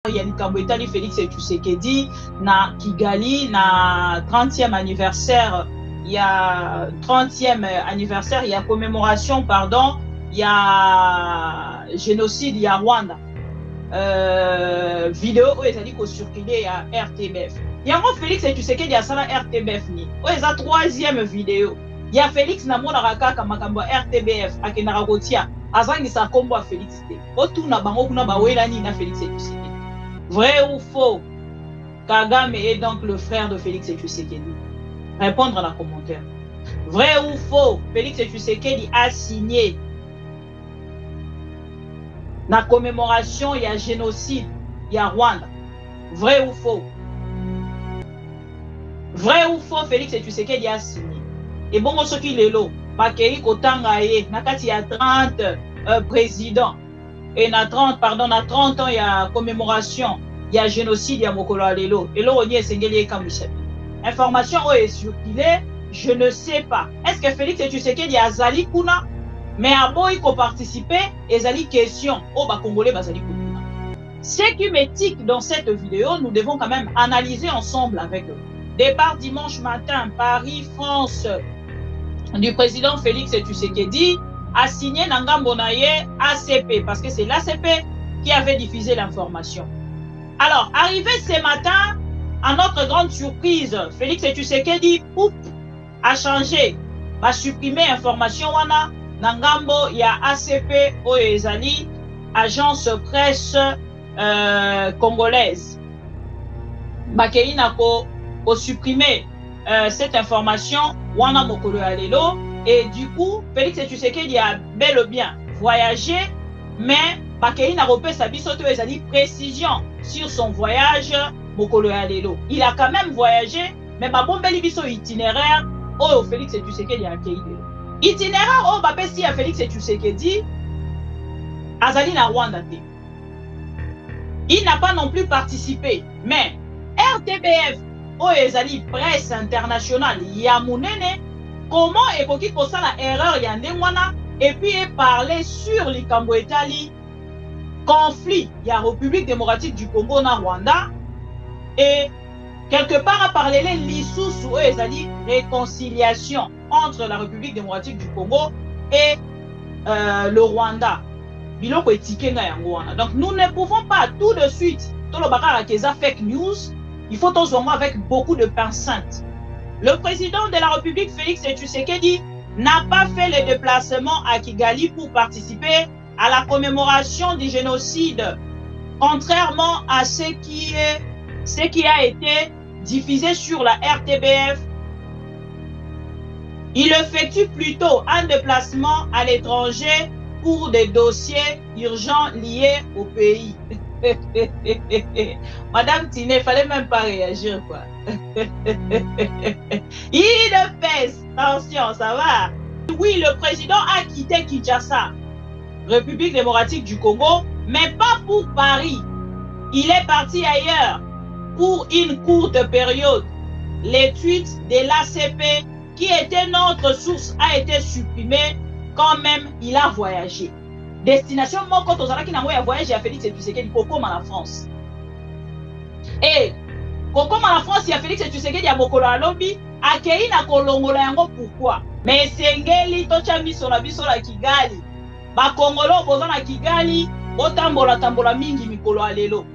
Il y a une Kabouetali Félix Tshisekedi na Kigali na 30e anniversaire. Il y a 30e anniversaire, il y a commémoration, pardon, il y a génocide, il y a Rwanda. Vidéo où ils ont dit qu'on circulait à RTBF. Il y a Félix Tshisekedi à la RTBF ni. Où ils ont 3e vidéo. Il y a Félix Namona Raka Makambo RTBF à Kenaragotia. Azangi sa combo à Félix. Otu na bango kuna bawela ni na Félix Tshisekedi. Vrai ou faux? Kagame est donc le frère de Félix Tshisekedi. Répondre dans les commentaires. Vrai ou faux? Félix Tshisekedi a signé la commémoration, il y a génocide, il y a Rwanda. Vrai ou faux? Vrai ou faux? Félix Tshisekedi a signé. Et bon, ce qui est là, Bakeri Kotangaye, il y a 30 présidents. Et na 30 ans, il y a commémoration, il y a génocide, il y a Mokolo Alelo. Et là, on y est Sengeli Kamouchabi. Information est circulée, je ne sais pas. Est-ce que Félix Tshisekedi a Zali Kuna? Mais à Boy qui participé, et Zali question, oh bah Congolais, bah Zali Kuna. Ce qui m'éthique dans cette vidéo, nous devons quand même analyser ensemble avec eux. Départ dimanche matin, Paris, France, du président Félix Tshisekedi a signé Nangambo Naye ACP, parce que c'est l'ACP qui avait diffusé l'information. Alors, arrivé ce matin, à notre grande surprise, Félix Tshisekedi a changé, a supprimé l'information wana Nangambo, il y a ACP Oezali, agence presse congolaise. Bakeina ko supprimer cette information wana Mokolo Alelo. Et du coup, Félix Tshisekedi a bel et bien voyagé, mais Bakeina Ropé Sabisoto Ezali précision sur son voyage Mokolo Alelo. Il a quand même voyagé, mais bon bel biso itinéraire oh Félix Tshisekedi a accueilli. Itinéraire oh bapesi à Félix Tshisekedi Azali na Rwanda. Il n'a pas non plus participé, mais RTBF oh Ezali presse internationale Yamunene. Comment est-ce qu'on a l'erreur Yandemwana et puis parler sur les Kabouetali conflit, il y a République démocratique du Congo na Rwanda et quelque part à parler les Lissous réconciliation entre la République démocratique du Congo et le Rwanda. Donc nous ne pouvons pas tout de suite, tout le bagage qui est fake news, il faut tous voir avec beaucoup de pincettes. Le président de la République, Félix Tshisekedi, n'a pas fait le déplacement à Kigali pour participer à la commémoration du génocide, contrairement à ce qui a été diffusé sur la RTBF. Il effectue plutôt un déplacement à l'étranger pour des dossiers urgents liés au pays. Madame Tine, il fallait même pas réagir, quoi. Il pèse. Attention, ça va. Oui, le président a quitté Kinshasa, République démocratique du Congo, mais pas pour Paris. Il est parti ailleurs pour une courte période. Les tweets de l'ACP, qui était notre source, a été supprimé. Quand même, il a voyagé. Destination Moko Tozalaki Nango a voyagé à Félix Tshisekedi Kokom à la France. Et Kokom à la France, il y a Félix Tshisekedi à Mokolo Alobi, à Kei na Kolongola yango pourquoi? Mais Sengeli Tochami sur la biso la Kigali. Ba Kongolo boza na Kigali, botambola mingi mikolo alelo.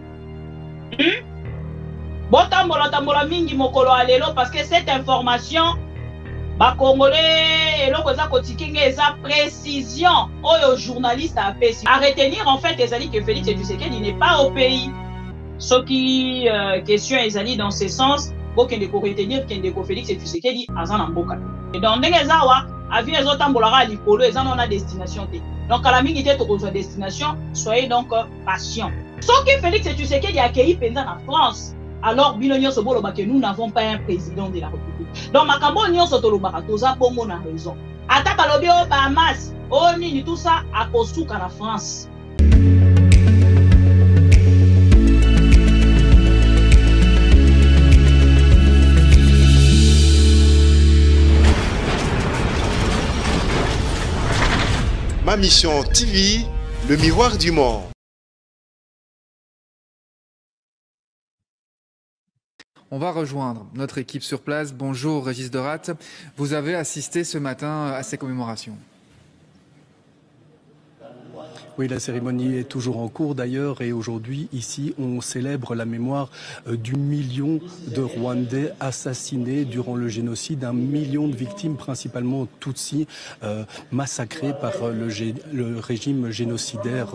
Botambola mingi mokolo alelo parce que cette information ba Congolais eloko eza kotikinga eza précision oyo journaliste a fait à retenir en fait ezali que Félix Tshisekedi n'est pas au pays. Ce qui question ezali dans ce sens bokende ko retenir kende ko Félix Tshisekedi azana mboka. Et donc ndenge ezawa avion ezotambolaka likolo eza na destination te. Donc à la mingi te tokozwa destination, soyez donc patient. Ce que Félix Tshisekedi a accueilli pendant en France. Alors, nous n'avons pas un président de la République. Donc, Makambo Nyonso Tolobaka, Toza Bongo na raison. Attaque à l'obé au Bahamas, au Nini, tout ça, à Kosuka, la France. Ma mission TV, le miroir du monde. On va rejoindre notre équipe sur place. Bonjour Régis Dorat. Vous avez assisté ce matin à ces commémorations. Oui, la cérémonie est toujours en cours d'ailleurs et aujourd'hui, ici, on célèbre la mémoire du million de Rwandais assassinés durant le génocide, 1 million de victimes, principalement Tutsis, massacrés par le régime génocidaire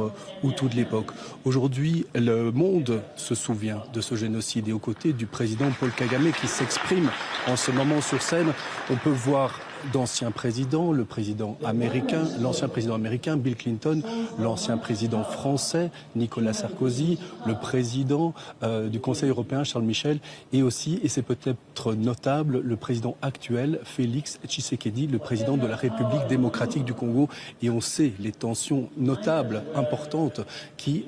Hutu de l'époque. Aujourd'hui, le monde se souvient de ce génocide et aux côtés du président Paul Kagame qui s'exprime en ce moment sur scène, on peut voir d'anciens présidents, le président américain, l'ancien président américain Bill Clinton, l'ancien président français Nicolas Sarkozy, le président du Conseil européen Charles Michel et aussi, et c'est peut-être notable, le président actuel Félix Tshisekedi, le président de la République démocratique du Congo. Et on sait les tensions notables, importantes qui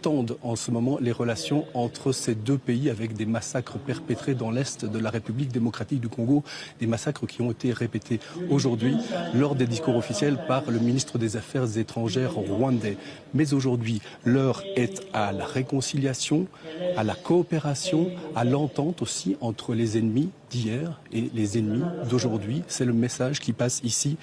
tendent en ce moment les relations entre ces deux pays avec des massacres perpétrés dans l'est de la République démocratique du Congo, des massacres qui ont été répétés aujourd'hui lors des discours officiels par le ministre des Affaires étrangères rwandais. Mais aujourd'hui, l'heure est à la réconciliation, à la coopération, à l'entente aussi entre les ennemis d'hier et les ennemis d'aujourd'hui. C'est le message qui passe ici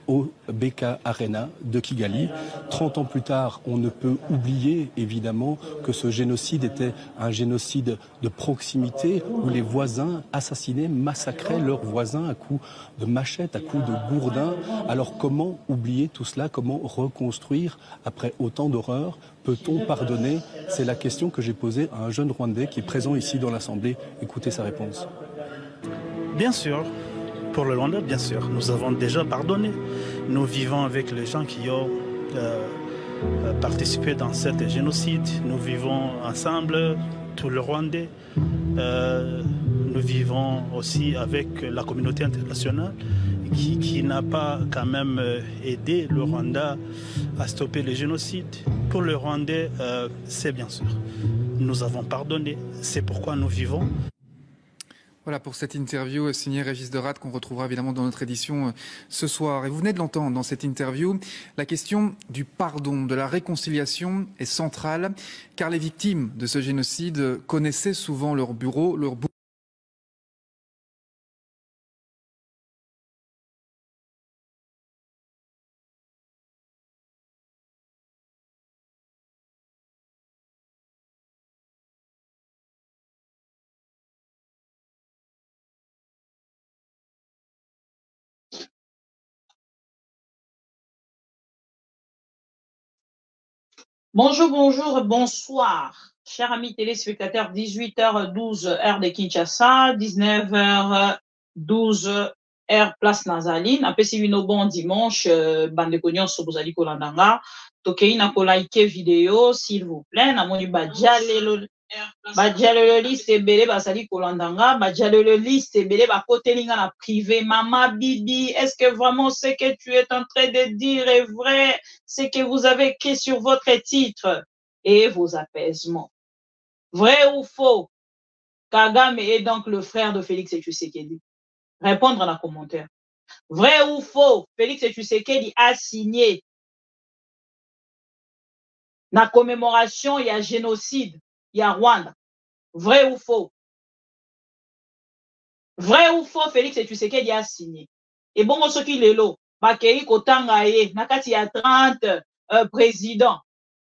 au BK Arena de Kigali. 30 ans plus tard, on ne peut oublier évidemment que ce génocide était un génocide de proximité où les voisins assassinaient, massacraient leurs voisins à coups de machette, à coups de gourdin. Alors comment oublier tout cela? Comment reconstruire après autant d'horreurs? Peut-on pardonner? C'est la question que j'ai posée à un jeune Rwandais qui est présent ici dans l'Assemblée. Écoutez sa réponse. Bien sûr. Pour le Rwanda, bien sûr, nous avons déjà pardonné. Nous vivons avec les gens qui ont participé dans cet génocide. Nous vivons ensemble, tout le Rwandais. Nous vivons aussi avec la communauté internationale qui n'a pas quand même aidé le Rwanda à stopper le génocide. Pour le Rwandais, c'est bien sûr. Nous avons pardonné. C'est pourquoi nous vivons. Voilà pour cette interview signée Régis Dorat qu'on retrouvera évidemment dans notre édition ce soir. Et vous venez de l'entendre dans cette interview, la question du pardon, de la réconciliation est centrale car les victimes de ce génocide connaissaient souvent leur bourreau. Bonjour, bonjour, bonsoir, chers amis téléspectateurs, 18h12 heure de Kinshasa, 19h12 heure place Nazaline. Apesi bino bon dimanche, bande nyonso bozali kolandanga. Tokei na ko like vidéo s'il vous plaît. Namoni bajalelo liste ebele basali kolandanga, bajalelo liste ebele bakotelinga na privé. Mama Bibi, est-ce que vraiment ce que tu es en train de dire est vrai? C'est que vous avez écrit sur votre titre et vos apaisements. Vrai ou faux? Kagame est donc le frère de Félix Tshisekedi. Répondre dans la commentaire. Vrai ou faux? Félix Tshisekedi a signé la commémoration, il y a génocide, il y a Rwanda. Vrai ou faux? Vrai ou faux, Félix Tshisekedi a signé. Et bon, ce qui est là, bakei kotanga ye, nakati ya 30 présidents.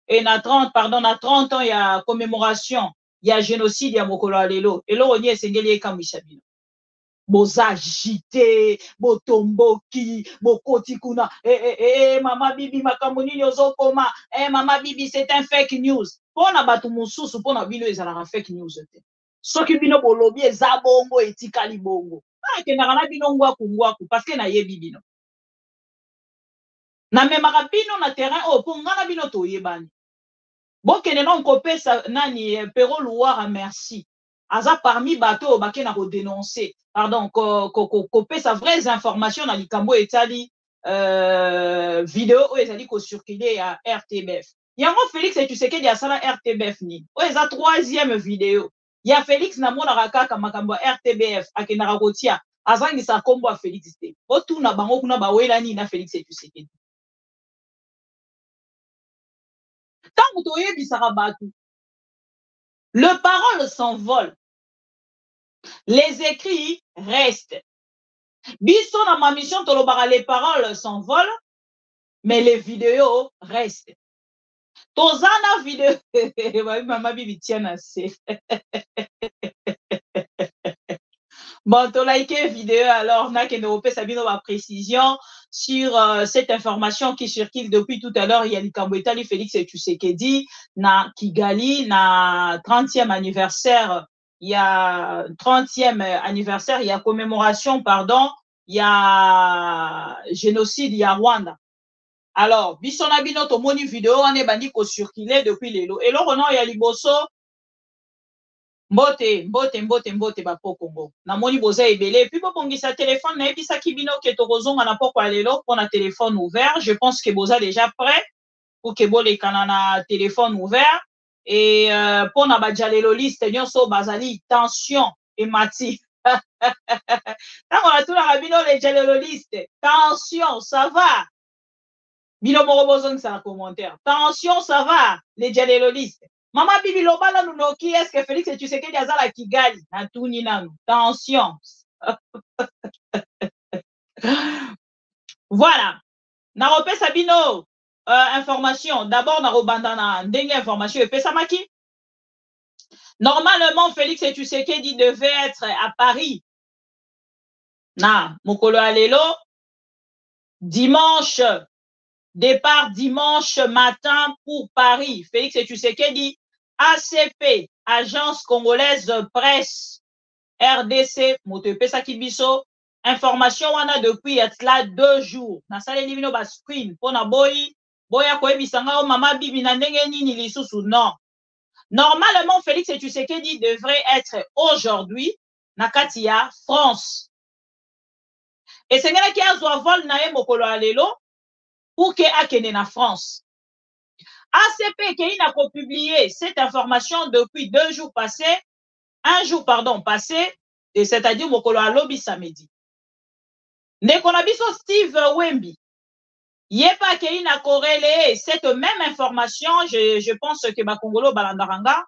Et na 30 ans, il y a commémoration, il y a génocide, il y a mokolo alelo. Et là, on y est sengeli e kamishabino. Boza agité, botomboki, bokoti kuna. Mama Bibi makambo nini ozokoma. Mama Bibi, c'est un fake news. Pona batu mususu, pona bino ezalaka fake news te. Soki bino bolobi eza bongo etikali bongo. Akendaka na bino ngwaku parce que nayebi bino. Namemaka bino na terrain oyo mpo nga na bino toyebani. Bokende non kopesa nani Pero Louara merci. Aza parmi bato bake na dénoncer. Pardon, kopesa vraies informations na likambo etali vidéo oyo ezali ko circuler ya RTBF. Yango Félix Tshisekedi asala RTBF ni. Oyo eza 3e vidéo. Ya Félix na monaka kaka makambo ya RTBF akendaka kotia azangisa kombo ya Félix te. Otuna bango kuna bawelani na Félix Tshisekedi. Tant que tu es le parole s'envole. Les écrits restent. Biso na ma mission, les paroles s'envolent, mais les vidéos restent. Tozana vidéo. Maman Bibi tient assez. Bon, tu like vidéo, alors, on a une précision sur cette information qui circule depuis tout à l'heure. Il y a Likambouetali Félix et Tshisekedi, na Kigali, na 30e anniversaire. Il y a 30e anniversaire, il y a commémoration, pardon, il y a génocide, il y a Rwanda. Alors, bisona bino to moni vidéo, on est bandi ko circuler depuis lelo. Et là, on a liboso. Mbote bapo Congo. Na moni boza ebele. Puis bobongisa téléphone, na ebisa kibino ke tokozonga na poko alelo pour na téléphone ouvert. Je pense que boza déjà prêt pour que bole kanana téléphone ouvert. Et pour na bajalelo liste nyonso bazali tension et mati. Tant on a tout la rabino les jalelo liste. Tension, ça va. Bino moko bozongi sa commentaire. Tension, ça va. Les jalelo liste. Maman Bibi Lobala Nunoki, est-ce que Félix et Tshisekedi azala Kigali? Natuni nanu. Tension. Voilà. Narope Sabino, information. D'abord, narobandana, ndenge information. Et Pesamaki. Normalement, Félix et Tshisekedi devaient être à Paris. Na, Mokolo Alelo. Dimanche. Départ dimanche matin pour Paris. Félix et Tshisekedi. ACP, Agence Congolaise Presse, RDC, Motepe Kibiso, information on a depuis là 2 jours. Na sale limino ba screen pona boy boya ko ebisanga o mama bibi na ndenge nini lisusu non. Normalement Félix et Tshisekedi devrait être aujourd'hui na katia France. Et c'est ngana ki azwa vol na ye mokolo alelo pour que akene na France. ACP qui a publié cette information depuis 2 jours passés, 1 jour pardon passé, c'est-à-dire mokolo alobi samedi. Nekonabiso Steve Wemby, yepa qui a corrélé cette même information, je pense que Bakongolo Balandaranga,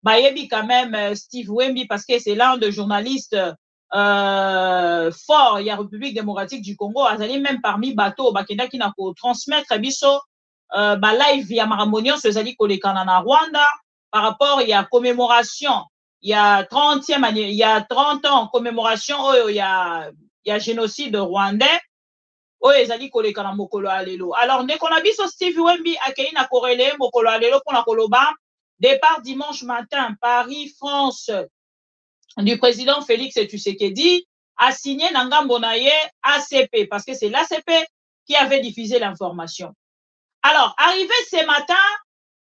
bayebi quand même Steve Wemby parce que c'est l'un des journalistes fort, il y a République démocratique du Congo, azali même parmi bateau bakenda qui n'a ko transmettre biso live via Maramonion Sezali Kolekana na Rwanda par rapport il y a commémoration il y a 30e année il y a 30 ans commémoration il y a génocide rwandais ezali Kolekana mokolo alelo. Alors nekona biso Steve Wemby akei na corrélé mokolo alelo pona koloba départ dimanche matin Paris France du président Félix Tshisekedi a signé Nangambo Naye ACP parce que c'est l'ACP qui avait diffusé l'information. Alors, arrivé ce matin,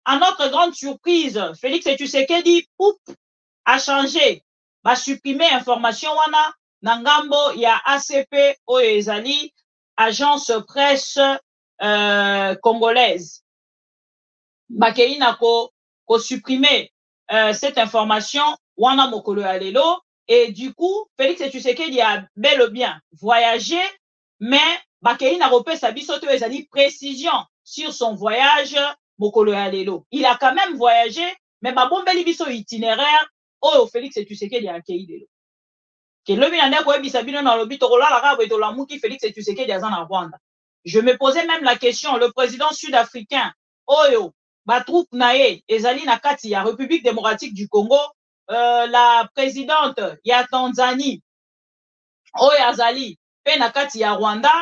à notre grande surprise, Félix Tshisekedi a changé, a supprimé information wana Nangambo, il y a ACP Oezali, agence presse congolaise. Bakeina ko supprimer cette information wana mokolo alelo et du coup Félix Tshisekedi a bel et bien voyagé mais Bakeina repé sa bisoto ezali précision sur son voyage mokolo alelo. Il a quand même voyagé mais babombeli biso itinéraire oyo Félix Tshisekedi a akei lelo. Que le binanda ko ebisa bino na lobi to kolala ka bo to lamuki Félix Tshisekedi aza na Rwanda. Je me posais même la question, le président sud-africain oyo batroupe nae ezali na kati ya République démocratique du Congo, la présidente ya Tanzanie oyo azali pe na kati ya Rwanda,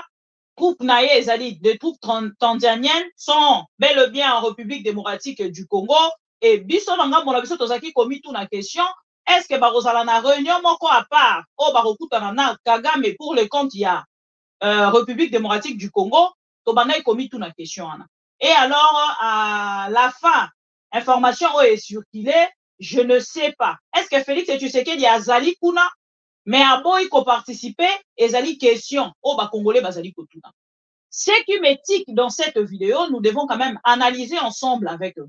troupe nae ezali des troupes tanzaniennes sont bel et bien en République démocratique du Congo et biso nanga mona biso tozaki komi tout na question est-ce que bakozala na réunion moko à part o bakokutana na Kagame pour le compte ya République démocratique du Congo to banai komi tout na question ana. Et alors, à la fin, information est circulée, je ne sais pas. Est-ce que Félix Tshisekedi a Zali Kuna, mais à boy ko participer, et Zali question, oh bah Congolais Bazali Kotuna. Ce qui m'éthique dans cette vidéo, nous devons quand même analyser ensemble avec eux.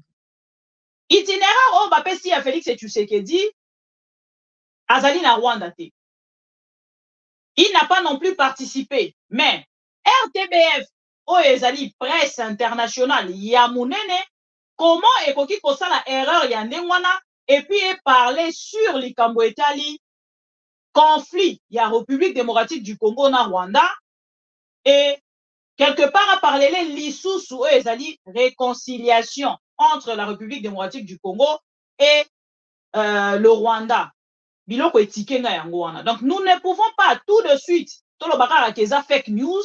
Itinéraire, oh bah si à Félix Tshisekedi, Azali na Rwanda te. Il n'a pas non plus participé, mais RTBF, ezali presse internationale ya munene comment ekoki kosala erreur ya ndengwana et puis parler sur likambo etali conflit, il y a République démocratique du Congo na Rwanda, et quelque part à parler l'issous ou ezali réconciliation entre la République démocratique du Congo et le Rwanda. Biloko etikenga yango wana. Donc nous ne pouvons pas tout de suite tolo bakara keza fake news,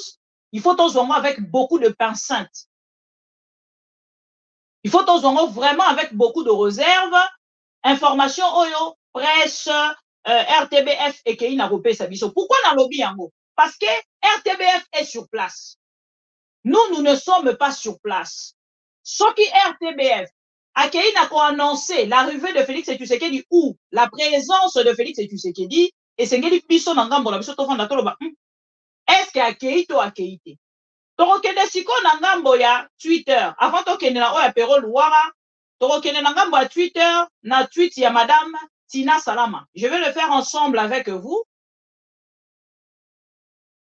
il faut tozongo avec beaucoup de pincettes. Il faut tozongo vraiment avec beaucoup de réserve. Information oyo presse RTBF et kei na kopesa biso. Pourquoi na lobby yango? Parce que RTBF est sur place. Nous ne sommes pas sur place. Ce qui RTBF a kei na ko annoncer l'arrivée de Félix Tshisekedi ou la présence de Félix Tshisekedi et sengeli biso na ngambo na biso to fanda toloba. Est-ce que akei to akei te? Tokokende siko na ngambo ya Twitter avant tokende na oya Pero Luara. Tokokende na ngambo ya Twitter na tweet ya Madame Tina Salama. Je vais le faire ensemble avec vous.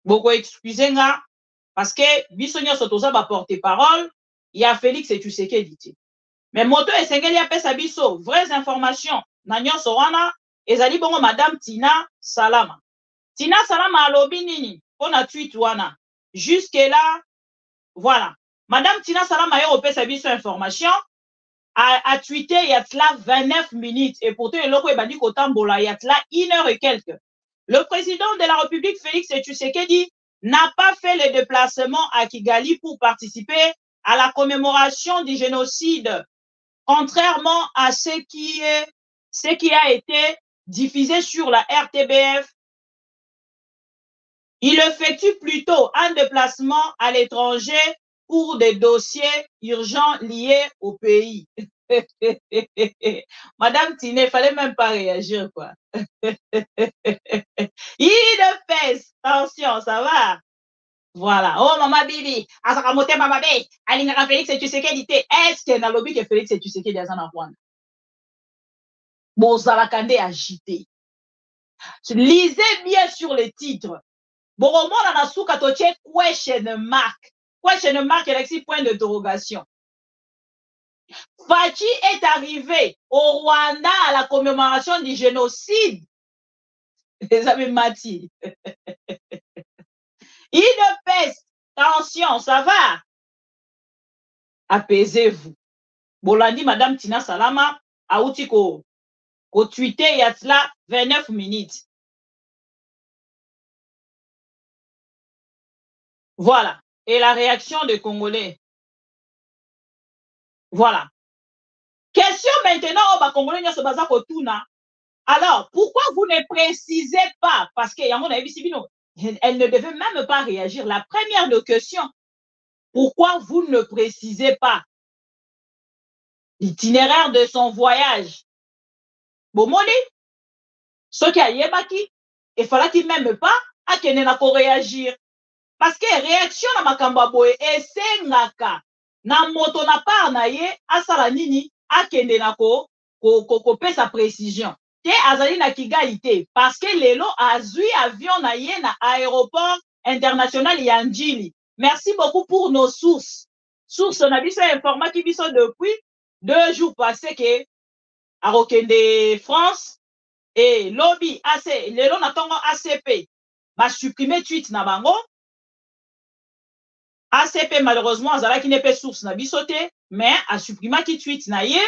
Beaucoup excusez-nga parce que biso nyonso toza ba porte-parole, il y a Félix Tshisekedi. Mais moto esengeli apesa biso vraies informations na nyonso wana ezali bongo Madame Tina Salama. Tina Salama alobi nini pona tweet wana. Jusque là, voilà. Madame Tina Salama yo opesa biso information a tweeté il y a cela 29 minutes et pourtant il a dit qu'au Tambola il y a cela 1 heure et quelques. Le président de la République Félix Tshisekedi n'a pas fait le déplacement à Kigali pour participer à la commémoration du génocide, contrairement à ce qui a été diffusé sur la RTBF. Il effectue plutôt un déplacement à l'étranger pour des dossiers urgents liés au pays. Madame Tine, il fallait même pas réagir, quoi. Il pèse. Attention, ça va? Voilà. Oh, maman Bibi, Asakamote Mama Bé, Alingara Félix Tshisekedi, est-ce que na lobby que Félix Tshisekedi a en Rwanda? Bozalakande agité. Lisez bien sur les titres. Bon, on a sous katoche question mark. Question mark, Alexis, point d'interrogation. Fachi est arrivé au Rwanda à la commémoration du génocide. Les amis Mati. Il pèse. Attention, ça va? Apaisez-vous. Bolandi, Madame Tina Salama, a outi ko tweeté il y a cela 29 minutes. Voilà. Et la réaction des Congolais. Voilà. Question maintenant au Congolais nyoso baza kotuna. Alors, pourquoi vous ne précisez pas? Parce que elle ne devait même pas réagir. La première de question, pourquoi vous ne précisez pas l'itinéraire de son voyage? Bomoni, ce qui a yebaki, il fallait qu'il même pas à qu'il n'a pas réagir. Parce que réaction na makamba boye esengaka na moto na part na ye asala nini akende na ko pesa précision. Te azali na Kigali te parce que lelo azui avion na ye na aéroport international ya Njili. Merci beaucoup pour nos sources. Source na biso informa ki biso depuis 2 jours passés que a Rokende France et lobby AC lelo na tongo ACP ba supprimer tweet na bango. ACP malheureusement azala qui n'est pas source na bisoté mais a supprimé qui tweet na ye.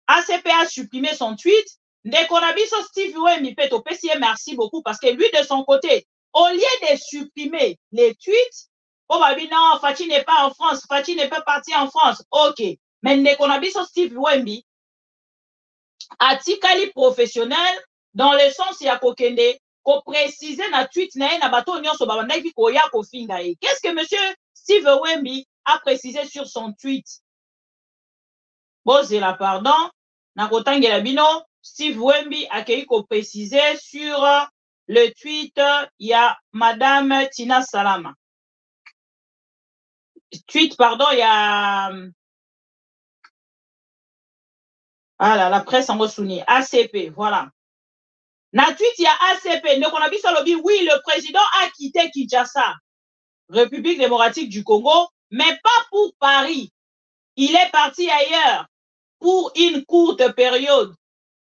ACP a supprimé son tweet. Ndekonabiso Steve Wembi Peto Pessie, merci beaucoup parce que lui de son côté, au lieu de supprimer les tweets, oh bah non, Fachi n'est pas en France, Fachi n'est pas parti en France. Ok, mais Ndekonabiso Steve Wembi, atikali professionnel dans le sens ya kokende, ko préciser na tweet na na bato nyonso babandaki koya kofinga e. Qu'est-ce que monsieur Steve Wembi a précisé sur son tweet? Posez la pardon, na kotangela bino. Steve Wembi a précisé sur le tweet, il y a Madame Tina Salama. Tweet, pardon, il y a... Ah là, la presse en ressounie. ACP, voilà. Na tweet, il y a ACP. Donc, on a vu sur le oui, le président a quitté Kinshasa, République démocratique du Congo, mais pas pour Paris. Il est parti ailleurs pour une courte période.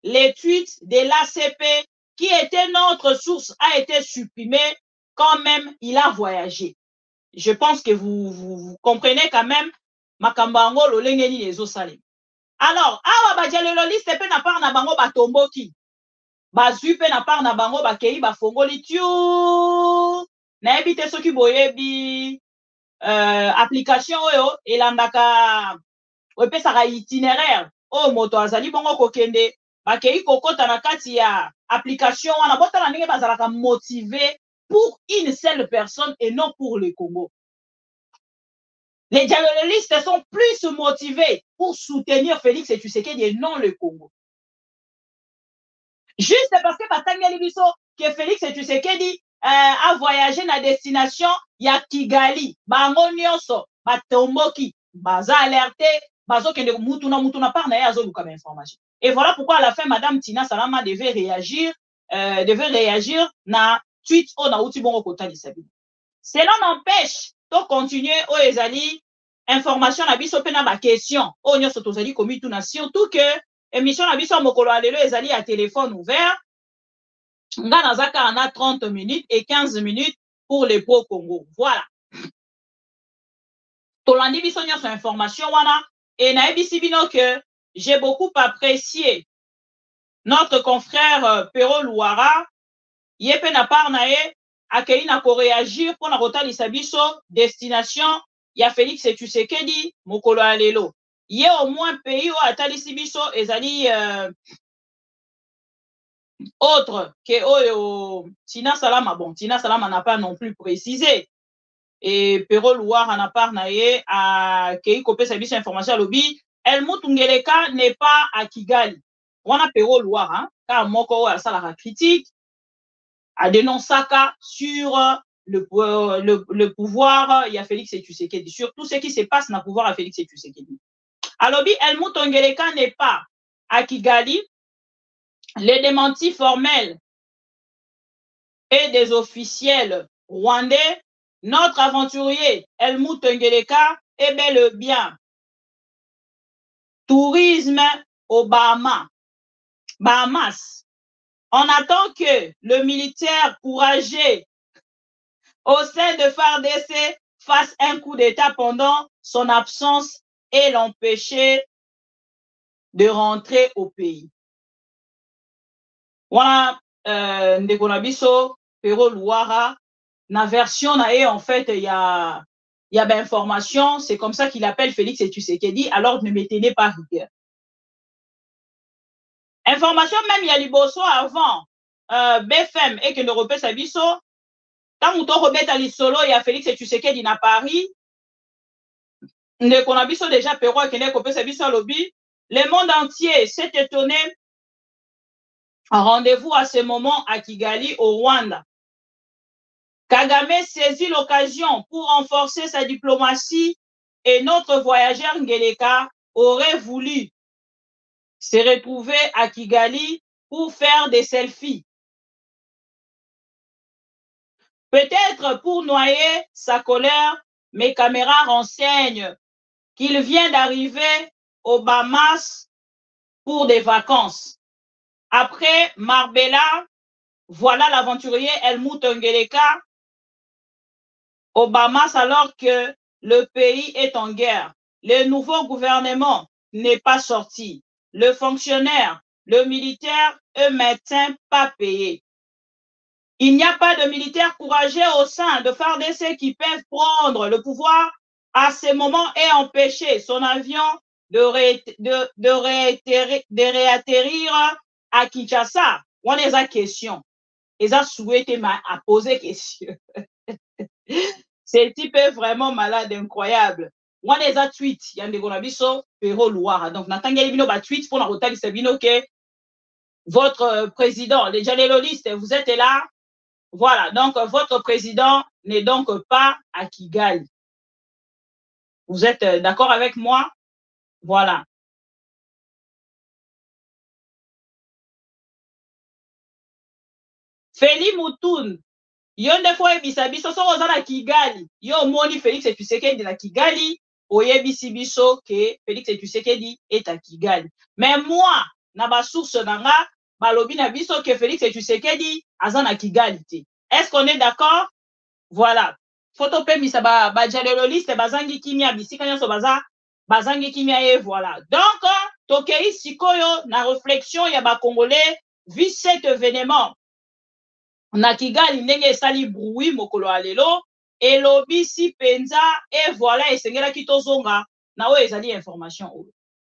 Les tweets de l'ACP qui était notre source, a été supprimé, quand même, il a voyagé. Je pense que vous comprenez quand même Makambango Lolengeni les Osalem. Alors, awa badialeloliste pe na part na bango batomboki. Bazui pe na part na bango bakei bafongoli tiu. Na yebi te soki boyebi application oyo elandaka opesaka itinéraire oyo moto azali bongo kokende bakei kokota na kati ya application wana botala ndenge bazalaka motivé pour une seule personne et non pour le Congo. Les dialoguistes sont plus motivés pour soutenir Félix Tshisekedi et non le Congo. Juste parce que Batangeli biso que Félix Tshisekedi a voyagé na destination ya Kigali, bango nyonso batomboki, baza alerté, bazo kende mutuna par na yazo luka information. Et voilà pourquoi à la fin Madame Tina Salama devait réagir na tweet o na uti bongo kota lisabi. Cela n'empêche to continuer o ezali information na biso pe na ba question o nyonso tozali komi tuna, surtout que émission na biso mokolo alelo ezali à téléphone ouvert. Nga nazaka na 30 minutes et 15 minutes pour les pro Congo. Voilà. Tolandi biso nyonso information wana et na ebisi bino que j'ai beaucoup apprécié notre confrère Pero Louara yepe na part na ye akei na ko réagir pour na kotalisa biso destination ya Félix Tshisekedi mokolo ya lelo. Ye au moins pays o atalisi biso ezali autre que oyo Tina Salama. Bon, Tina Salama n'a pas non plus précisé. Et Pero Louara na part na ye akei kopesa biso information lobi Helmut Ngeleka n'est pas à Kigali. Wana Pero Louara hein, car moko o asala critique a dénoncé sur le pouvoir, il y a Félix Tshisekedi, sur tout ce qui se passe dans le pouvoir à Félix Tshisekedi. Alors, Helmut Ngeleka n'est pas à Kigali. Les démentis formels et des officiels rwandais, notre aventurier Helmut Ngeleka est bel et bien tourisme au Bahamas. On attend que le militaire courageux au sein de FARDC fasse un coup d'État pendant son absence et l'empêcher de rentrer au pays. Voilà, ndeko na biso Pero Louara na version na e en fait il y a ben information, c'est comme ça qu'il appelle Félix Tshisekedi, alors ne me tenez pas rigueur. Information même il y a liboso avant BFM et que ne repère sa biso. Quand on remet à l'isolo, il y a Félix Tshisekedi à Paris. Ndeko na biso déjà Pero et que ne repère sa biso lobby. Le monde entier s'est étonné. Rendez-vous à ce moment à Kigali au Rwanda. Kagame saisit l'occasion pour renforcer sa diplomatie et notre voyageur Ngeleka aurait voulu se retrouver à Kigali pour faire des selfies. Peut-être pour noyer sa colère, mes caméras renseignent qu'il vient d'arriver aux Bahamas pour des vacances. Après Marbella, voilà l'aventurier Helmut Ngeleka aux Bahamas alors que le pays est en guerre. Le nouveau gouvernement n'est pas sorti. Le fonctionnaire, le militaire, eux médecins pas payés. Il n'y a pas de militaires courageux au sein de FARDC qui peuvent prendre le pouvoir à ce moment et empêcher son avion de réatterrir à Kinshasa. On les a questions. Ils ont souhaité à poser question. C'est type vraiment malade, incroyable. On les a tweet. Il y a des gonabiso, Pero Louara. Donc, n'attendez pas tweet pour la rotale, c'est bien que votre président, les dialoguistes, vous êtes là. Voilà. Donc, votre président n'est donc pas à Kigali. Vous êtes d'accord avec moi? Voilà. Feli Moutoun. Yonde fois ebisabiso so ozala Kigali. Yo moni Félix Tshisekedi na Kigali. Oyebisi biso que Félix Tshisekedi est à Kigali. Mais moi, na ba source nanga, balobi na biso que Félix Tshisekedi aza na Kigali te. Est-ce qu'on est d'accord? Voilà. Photo pemisa ba dialogiste bazangi kimia bisika nyonso bazangi kimia et voilà. Donc tokei sikoyo na réflexion ya ba Congolais vu cet événement na Kigali ndenge esali bruit mokolo alelo elobi si penza et voilà esengelaki tozonga na oyo ezali information oyo.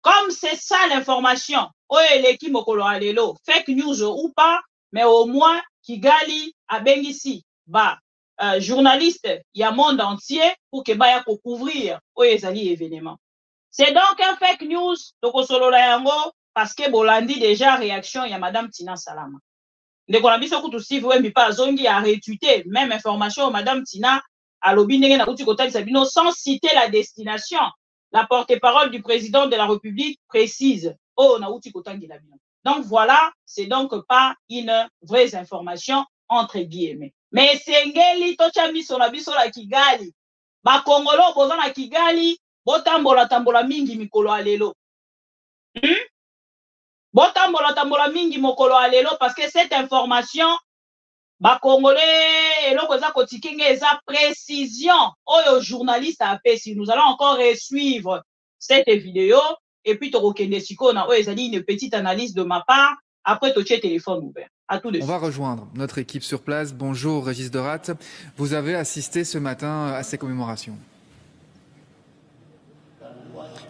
Comme c'est ça l'information oyo eleki mokolo alelo fake news ou pas mais au moins Kigali abengisi ba journaliste ya monde entier pour que baya ko couvrir oyo ezali événement. C'est donc un fake news tokosolola yango parce que bolandi déjà réaction ya madame Tina Salama. Ndeko na biso kutu Steve Wembi pa zongi a retweeté même information madame Tina alobi ndenge na kuti kotalisa bino sans citer la destination. La porte-parole du président de la République précise oh na uti kotangila bino. Donc voilà, c'est donc pas une vraie information entre guillemets. Mais sengeli tocha miso na biso la Kigali. Ba Congolo boza na Kigali, botambola mingi mikolo alelo. Botambola mingi mokolo alelo parce que cette information ba Congolais eloko eza kotikinga eza précision oyo journaliste a fait. Si nous allons encore suivre cette vidéo et puis tokokende siko na oyo ezali une petite analyse de ma part après toche téléphone ouvert. À tout de suite. On va rejoindre notre équipe sur place. Bonjour Régis Dorat. Vous avez assisté ce matin à ces commémorations.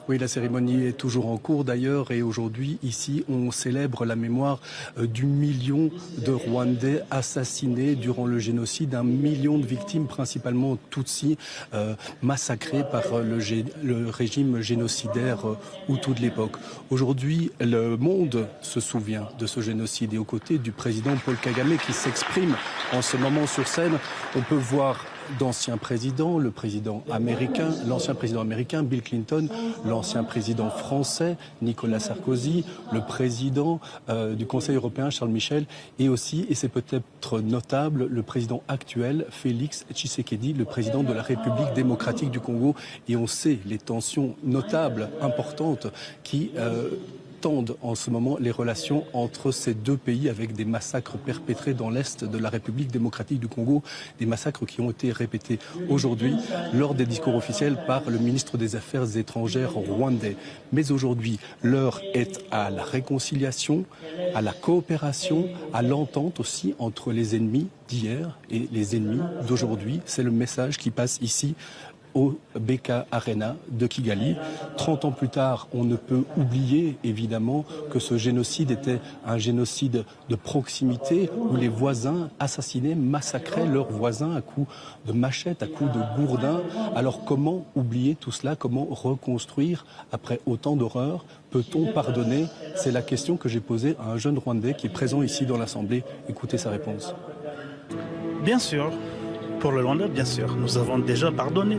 Oui, la cérémonie est toujours en cours d'ailleurs et aujourd'hui, ici, on célèbre la mémoire du million de Rwandais assassinés durant le génocide, 1 million de victimes, principalement Tutsis, massacrés par le régime génocidaire Hutu de l'époque. Aujourd'hui, le monde se souvient de ce génocide et aux côtés du président Paul Kagame qui s'exprime en ce moment sur scène, on peut voir d'anciens présidents, le président américain, l'ancien président américain Bill Clinton, l'ancien président français Nicolas Sarkozy, le président du Conseil européen Charles Michel et aussi, et c'est peut-être notable, le président actuel Félix Tshisekedi, le président de la République démocratique du Congo. Et on sait les tensions notables, importantes qui tendent en ce moment les relations entre ces deux pays avec des massacres perpétrés dans l'est de la République démocratique du Congo, des massacres qui ont été répétés aujourd'hui lors des discours officiels par le ministre des Affaires étrangères rwandais. Mais aujourd'hui, l'heure est à la réconciliation, à la coopération, à l'entente aussi entre les ennemis d'hier et les ennemis d'aujourd'hui. C'est le message qui passe ici au BK Arena de Kigali. 30 ans plus tard, on ne peut oublier évidemment que ce génocide était un génocide de proximité où les voisins assassinaient, massacraient leurs voisins à coups de machette, à coups de gourdin. Alors comment oublier tout cela? Comment reconstruire après autant d'horreurs? Peut-on pardonner? C'est la question que j'ai posée à un jeune Rwandais qui est présent ici dans l'Assemblée. Écoutez sa réponse. Bien sûr. Pour le Rwanda, bien sûr, nous avons déjà pardonné.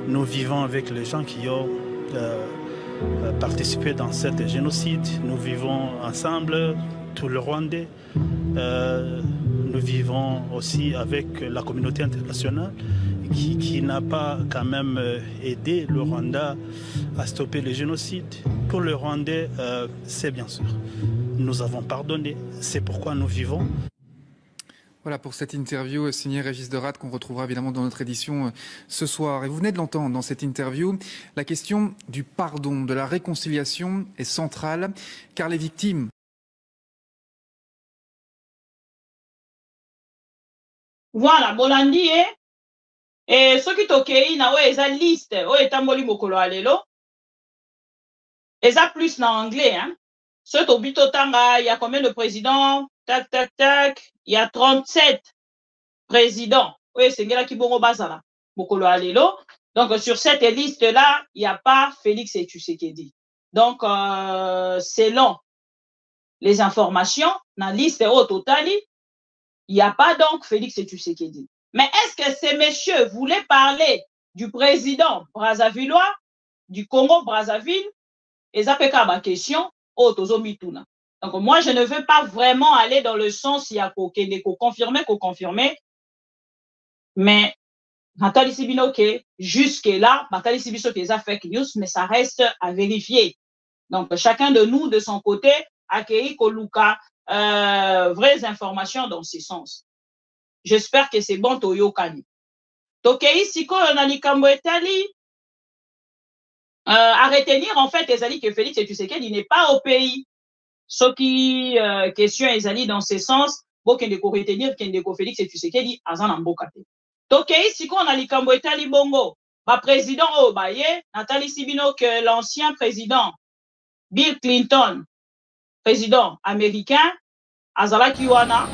Nous vivons avec les gens qui ont participé dans ce génocide. Nous vivons ensemble, tout le Rwandais. Nous vivons aussi avec la communauté internationale qui n'a pas quand même aidé le Rwanda à stopper le génocide. Pour le Rwandais, c'est bien sûr. Nous avons pardonné, c'est pourquoi nous vivons. Voilà pour cette interview signée Régis Dorat qu'on retrouvera évidemment dans notre édition ce soir. Et vous venez de l'entendre dans cette interview, la question du pardon, de la réconciliation est centrale car les victimes... Voilà, Bolandi et ceux qui tokei na oyo eza liste oyo etamboli mokolo alelo eza plus na anglais hein. Ceux tobi totanga il y a combien de présidents? Tac tac tac, il y a 37 présidents. Oui, c'est là qui bongo bazala mokolo alelo. Donc sur cette liste là, il n'y a pas Félix Tshisekedi. Donc selon les informations dans la liste au total, il n'y a pas donc Félix Tshisekedi. Mais est-ce que ces messieurs voulaient parler du président brazzavillois, du Congo-Brazzaville? Et ça fait ma question, oh, tozomituna. Donc moi, je ne veux pas vraiment aller dans le sens, il y a qu'on confirmer. Mais, Nathalie Sibino, jusque-là, Nathalie Sibino, c'est fake news, mais ça reste à vérifier. Donc, chacun de nous, de son côté, accueilli Koluka, vraies informations dans ce sens. J'espère que c'est bon toyokani. Tokei sikoyo na likambo etali à retenir en fait ezali que Félix Tshisekedi n'est pas au pays. Ce qui question ezali dans ce sens, bokende ko retenir kende ko Félix Tshisekedi aza na mboka te. Tokei sikoyo na likambo etali bongo ba président oyo baye natalisi bino que l'ancien président Bill Clinton, président américain, azalaki wana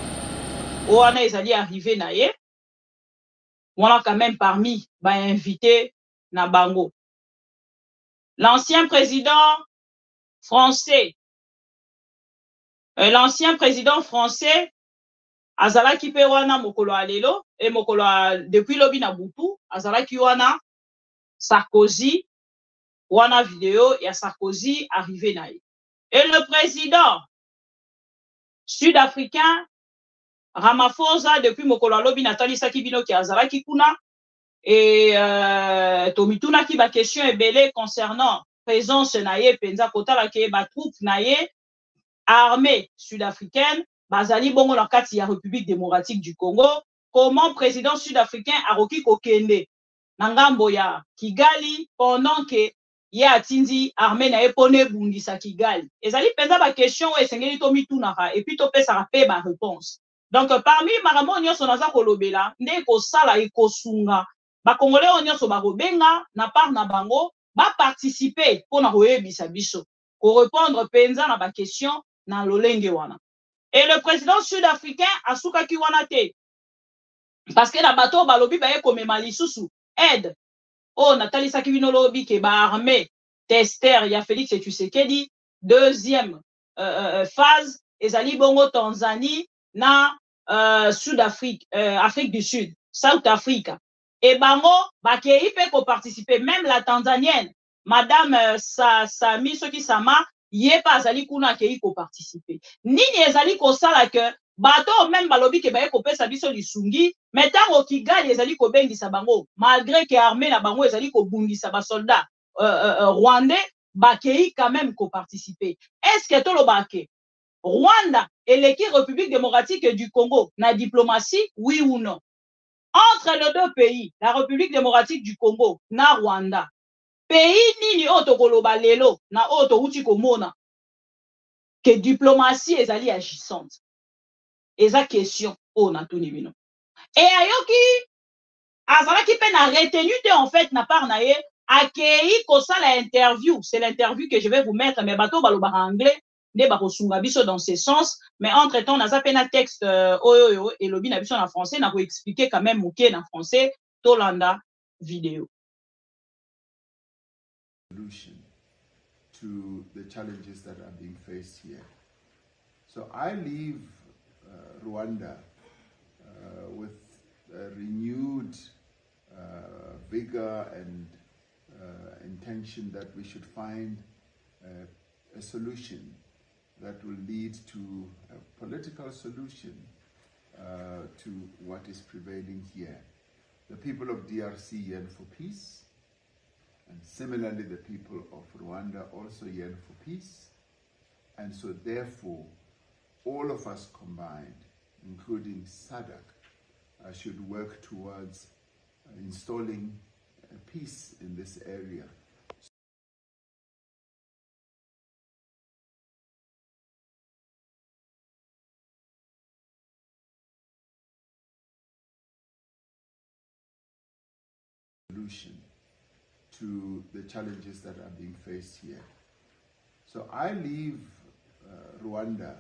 ezali arrivé na ye, wana quand même parmi ba invité na bango. L'ancien président français, azalaki pe wana mokolo alelo et mokolo depuis lobi na butu azalaki wana Sarkozy, wana vidéo ya Sarkozy arrivé na ye. Et le président sud-africain Ramaphosa depuis mokolo alobi natalisaki bino ki azalaki kuna et tomitunaki ba question ebele concernant présence na ye penza kotala ke ba troupe na ye armée sud-africaine bazali bongo na kati ya République démocratique du Congo. Comment président sud-africain aroki kokende na ngambo ya Kigali pendant que ye atindi armée na ye pone bundisa Kigali? Ezali penza ba question esengeli tomitunaka et puis topesaka pe ba réponse. Donc parmi makambo nyonso naza kolobela nde kosala ekosunga bakongolais oyo nyonso bakobenga na part na bango baparticiper mpona koyebisa biso korépondre penza na baquestion na lolenge wana. Et le président sud-africain asukaki wana te parce que na bato balobi baye komema lisusu aide oyo natalisaki bino lobi ke baarmée tester ya Félix Tshisekedi deuxième phase ezali bongo Tanzanie na Sud-Afrique, Afrique du Sud, South Africa. Et bango bakei pe ko participer, même la Tanzanienne madame Sami Soki Sama ye pa azali kuna akei ko participer. Nini ezali ko sala que bato même balobi ke baye ko pesa biso lisungi mais tango Kigali ezali ko bengisa bango malgré que armée na bango ezali ko bungisa ba soldats rwandais bakei quand même ko participer. Est-ce que tolobake Rwanda et l'équipe République démocratique du Congo, la diplomatie, oui ou non? Entre les deux pays, la République démocratique du Congo, na Rwanda, pays nini otokoloba lelo, na otouti komona, que diplomatie ezali agissante. Eza question, oh na tuni bino. Et ayoki, azalaki pe na retenu te en fait na part na ye, akei kosala interview, c'est l'interview que je vais vous mettre, mais bato baloba anglais, dans ce sens, mais entre-temps, on a un texte oyo et lobby na biso en français, na ko expliquer quand même moké en français, tolanda vidéo. Solution to the challenges that are being faced here. So I leave Rwanda with a renewed vigor and intention that we should find a solution that will lead to a political solution to what is prevailing here. The people of DRC yearn for peace, and similarly the people of Rwanda also yearn for peace, and so therefore all of us combined, including SADC, should work towards installing peace in this area. Solution to the challenges that are being faced here. So I leave Rwanda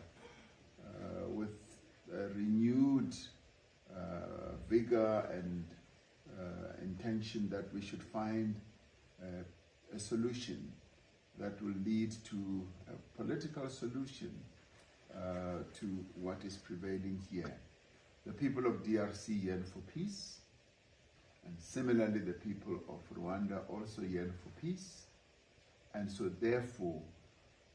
with a renewed vigor and intention that we should find a solution that will lead to a political solution to what is prevailing here. The people of DRC yearn for peace, and similarly the people of Rwanda also yearn for peace, and so therefore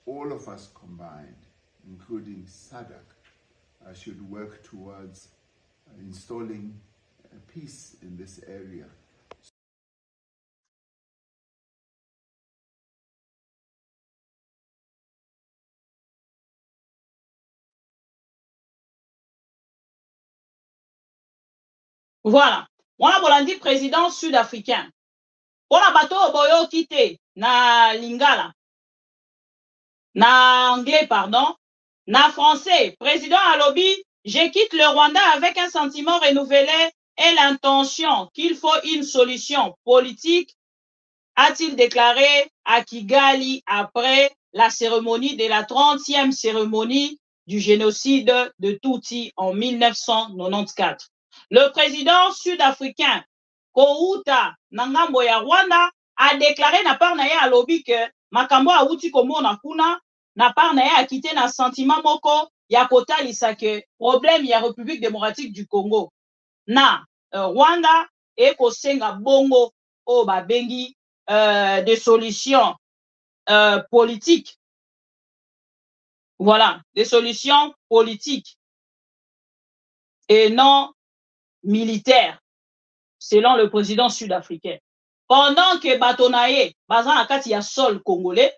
all of us combined, including SADC, should work towards installing peace in this area. Voilà. On a bolandi président sud-africain. On a bateau boyo quitté na lingala. Na anglais, pardon. Na français. Président Alobi, je quitte le Rwanda avec un sentiment renouvelé et l'intention qu'il faut une solution politique, a-t-il déclaré à Kigali après la cérémonie de la 30e cérémonie du génocide de Tutsi en 1994. Le président sud-africain Kouta Nangambo ya Rwanda a déclaré na part na ye alobi que makambo auti komona kuna na part na ye a quitté na sentiment moko ya kotalisa que problème ya République démocratique du Congo na Rwanda e kosenga bongo o babengi des solutions politiques. Voilà, des solutions politiques et non militaires, selon le président sud-africain. Pendant que Batonaye, bazan akati ya sol congolais,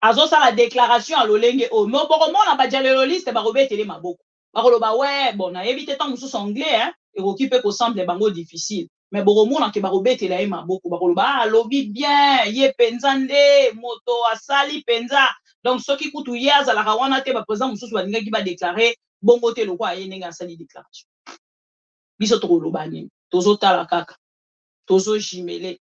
azo sa la déclaration à l'olenge o, mais bon, na badjaleloliste barobe tele maboko. Bakoloba ouais, bon, na évité tant mususu anglais, hein, et occupé ko semble bango difficile. Mais boromona ke barobe tele ay maboko, bakoloba lobi bien, ye penzande, moto asali penza. Donc ceux qui kutu ye azala kawana te ba président mususu balinga ki ba déclarer bongo te lokwa ye nenga asali déclaration. Biso to loba nini, tozo tala kaka. Tozo jimele.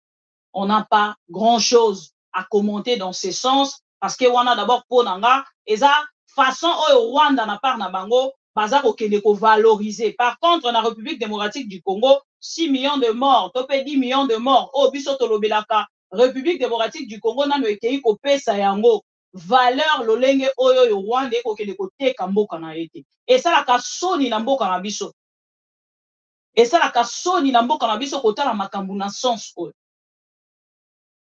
On n'a pas grand-chose à commenter dans ce sens parce que on a d'abord pour nanga et ça façon au Rwanda na part na bango baza ko kende ko valoriser. Par contre la République démocratique du Congo 6 millions de morts, topé 10 millions de morts. Oh biso to lobelaka République démocratique du Congo nano ekei ko pesa yango valeur lolenge oyo yo Rwanda ko kende ko teka mboka na ete. Et ça la kasoni na mboka na biso. Et ça la kasoni na mboka na biso kota la makambu na sens oyo.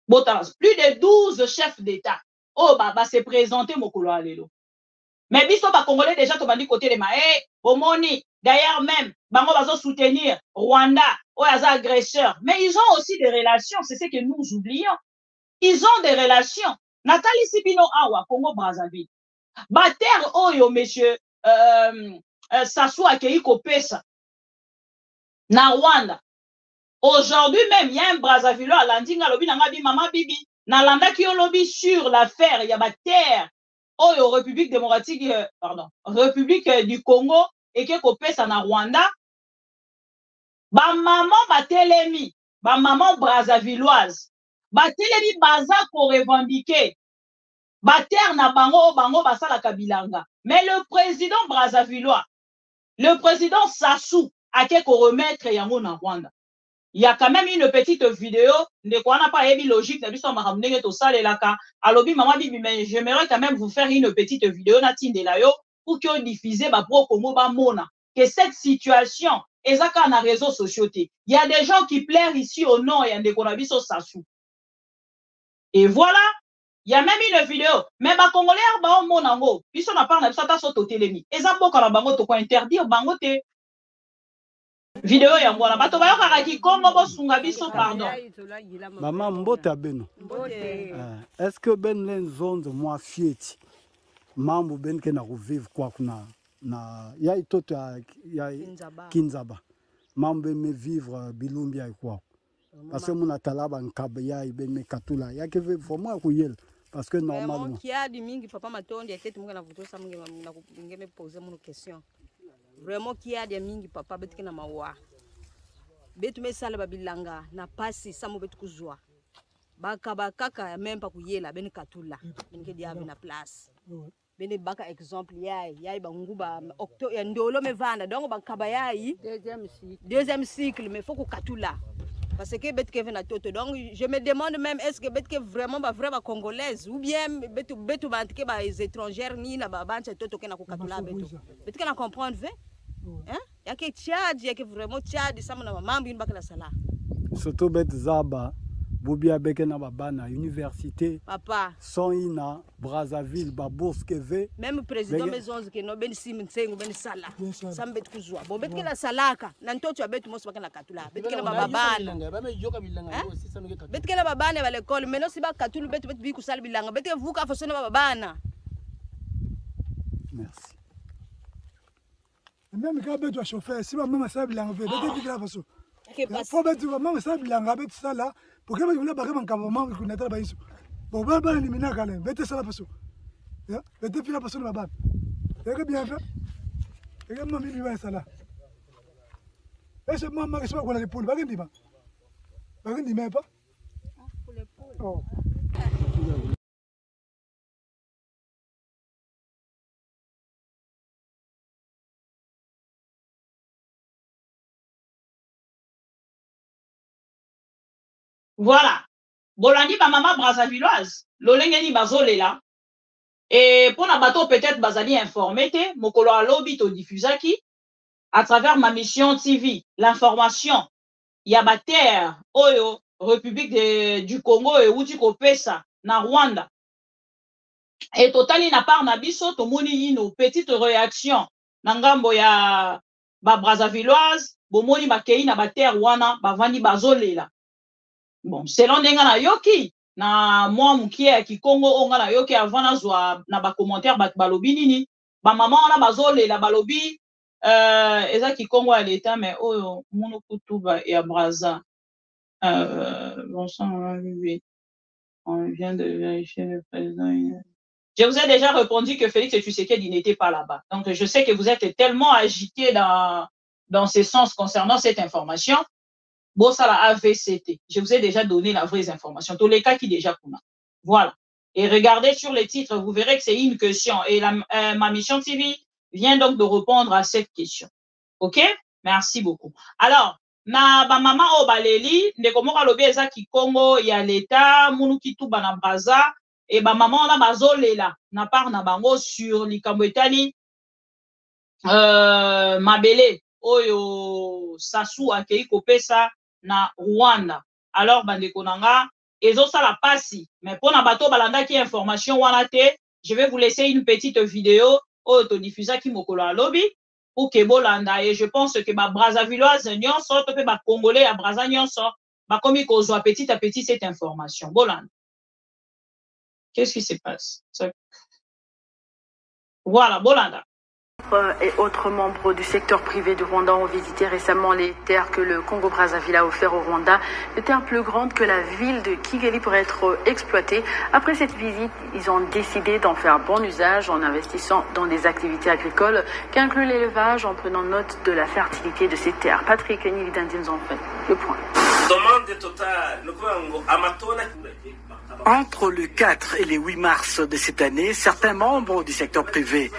Plus de 12 chefs d'État. Oh, bah, se présenter mokolo alelo. Mais biso ba Congolais déjà to bandi côté de ma omoni. D'ailleurs même, bango bazo soutenir Rwanda, oh yaza agresseur. Mais ils ont aussi des relations, c'est ce que nous oublions. Ils ont des relations. Nathalie Sibino awa Congo Brazzaville. Bater oyo monsieur Sassou Akei Kopesa na Rwanda. Aujourd'hui même, il y a un Brazzaville à Landinga, lobi nanga bi mama bibi, na landa ki lobby sur l'affaire, il y a ba terre, au République démocratique, République du Congo, et que kopesa na Rwanda, ba maman ba telemi, ba maman brazzavilloise, ba telemi baza ko revendiquer, ba terre na bango, bango basala kabilanga. Mais le président brazzavillois, le président Sassou, a que remettre yango na Rwanda. Il y a quand même une petite vidéo de quoi on n'a pas émis logique de l'histoire maramne to sale laka alobi maman bibi mais j'aimerais quand même vous faire une petite vidéo natinde la yo pour que diffuser ba pro Congo ba mona que cette situation ezaka na réseaux sociaux il y a des gens qui pleurent ici au nord et en déconabiso Sassou et voilà il y a même une vidéo mais ba congolais ba mona ngo biso na parle na biso ta soto telemi eza boka na bango to ko interdire bango te vidéo ya ngwana bato bayokaka kikongo bosunga biso pardon mama mbota beno est-ce que ben len zonde moi fieti mambo ben ke na revivre quoi na ya itoto ya Kinzaba mambo me vivre bilumbi ya quoi parce que mon atalaba nkaba ya ben me katula ya ke vraiment ko yel parce que normalement qui a du mingi papa matondi ya tete munga na vuto sa munga na ngeme poser mon question. Vraiment qui a des mingi papa betu na mawa betu me sala babilanga na pasi samo betu kuzwa baka bakaka même pas kuyela ben katula ben ke dia na place ben baka exemple yai banguba octo ya ndolo me vanda donc bakaba yai deuxième cycle mais faut ko katula parce que betu ke vena toto donc je me demande même est-ce que betu ke vraiment ba vrai ba congolaise ou bien betu ba antike ba étrangères ni na ba banche toto ke na ko katula betu ke na comprendre ve hein yake Tchad yake vraiment Tchad sama na mambo yini bakala sala surtout bet zaba bubia beke na babana université papa son ina Brazzaville ba bourse que ve même président maison que no ben sim nsengo ben sala sam bet kuzwa bo bet kala salaka na ntoto ya bet moso bakala katula bet kala babana bet kala babana ba l'école mais non si ba katulu bet bi kusala bilanga bet vuka fosona babana merci. Même quand tu as chauffé, si maman ça bilan fait, peut-être que la façon. Faut mettre maman ça bilan avec ça là, pour que vous voulez pas man maman ku na tala iso. Bon ba ni mina kale, bete ça la façon. Ya, bete puis la façon ma ban. Et que bien fait. Et que maman mi va ça là. Et c'est maman qui soit qu'on a les poules, pas que dit pas. Pas que dit même pas. Pour les poules. Oh. Voilà. Bolandi ba maman Brazzavilloise. Lolengeni bazolela. Et pour la bateau peut-être bazali informé te, mokolo alobi to diffusaki à travers ma mission TV, l'information. Ya ba terre oyo République du Congo et uti kopesa na Rwanda. Et totali na part na biso tomoni yino petite réaction na ngambo ya ba Brazzavilloise, bomoni bakei na ba terre wana bavandi bazolela. Bon, selon ndenga na yoki na mwa mukie ya Kikongo onga na yoki avant nazwa na ba commentaire balobi nini ba mama wana bazolela balobi eza Kikongo ya l'état mais oyo munu kutuba ya Brazza bon sang on vient de vérifier le président. Je vous ai déjà répondu que Félix Tshisekedi n'était pas là-bas. Donc je sais que vous êtes tellement agité dans ce sens concernant cette information. Bossa la AVCT. Je vous ai déjà donné la vraie information. Tous les cas qui déjà qu'on a. Voilà. Et regardez sur les titres, vous verrez que c'est une question. Et ma mission TV vient donc de répondre à cette question. OK? Merci beaucoup. Alors, na ba mama o baleli, ndeko moko alobi eza Kikongo ya l'État, munu kituba na Brazza, et ba mama ona bazolela na part na bango sur likambo etali mabele oyo Sassou akei kopesa na Rwanda. Alors bandeko nanga ezosala pasi, mais pona bato balandaki information wana te, je vais vous laisser une petite vidéo oyo to diffusaki mokolo alobi pour que bolanda, et je pense que ba Brazzavilloise nyonso to pe ba Congolais ya Brazza nyonso bakomi kozwa petit à petit cette information. Bolanda. Qu'est-ce qui se passe? Voilà, bolanda. Et autres membres du secteur privé du Rwanda ont visité récemment les terres que le Congo-Brazzaville a offert au Rwanda, des terres plus grandes que la ville de Kigali pour être exploitées. Après cette visite, ils ont décidé d'en faire bon usage en investissant dans des activités agricoles qui incluent l'élevage en prenant note de la fertilité de ces terres. Patrick Nilidandine en fait le point. Entre le 4 et le 8 mars de cette année, certains membres du secteur privé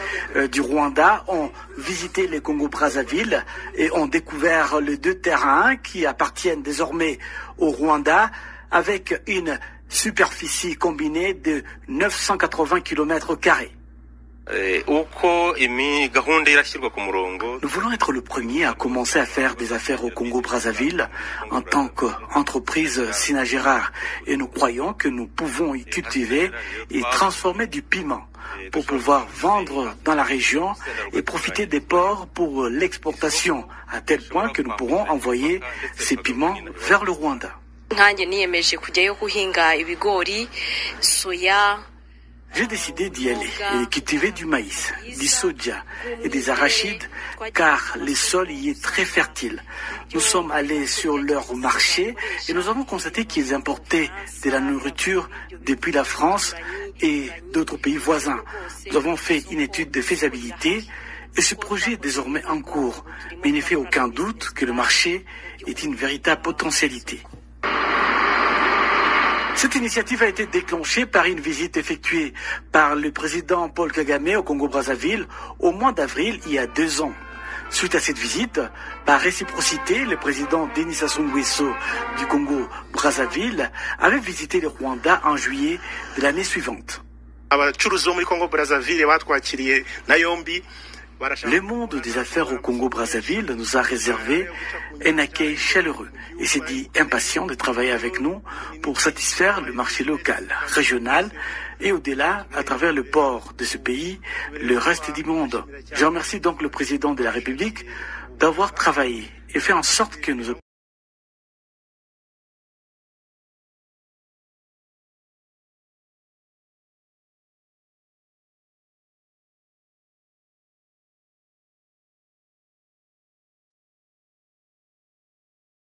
du Rwanda ont visité le Congo-Brazzaville et ont découvert les deux terrains qui appartiennent désormais au Rwanda avec une superficie combinée de 980 km². Nous voulons être le premier à commencer à faire des affaires au Congo-Brazzaville en tant qu'entreprise Sina Gérard et nous croyons que nous pouvons y cultiver et transformer du piment pour pouvoir vendre dans la région et profiter des ports pour l'exportation à tel point que nous pourrons envoyer ces piments vers le Rwanda. J'ai décidé d'y aller et de cultiver du maïs, du soja et des arachides car le sol y est très fertile. Nous sommes allés sur leur marché et nous avons constaté qu'ils importaient de la nourriture depuis la France et d'autres pays voisins. Nous avons fait une étude de faisabilité et ce projet est désormais en cours. Mais il ne fait aucun doute que le marché est une véritable potentialité. Cette initiative a été déclenchée par une visite effectuée par le président Paul Kagame au Congo-Brazzaville au mois d'avril il y a 2 ans. Suite à cette visite, par réciprocité, le président Denis Sassou Nguesso du Congo-Brazzaville avait visité le Rwanda en juillet de l'année suivante. Le monde des affaires au Congo-Brazzaville nous a réservé un accueil chaleureux et s'est dit impatient de travailler avec nous pour satisfaire le marché local, régional et au-delà à travers le port de ce pays, le reste du monde. Je remercie donc le président de la République d'avoir travaillé et fait en sorte que nous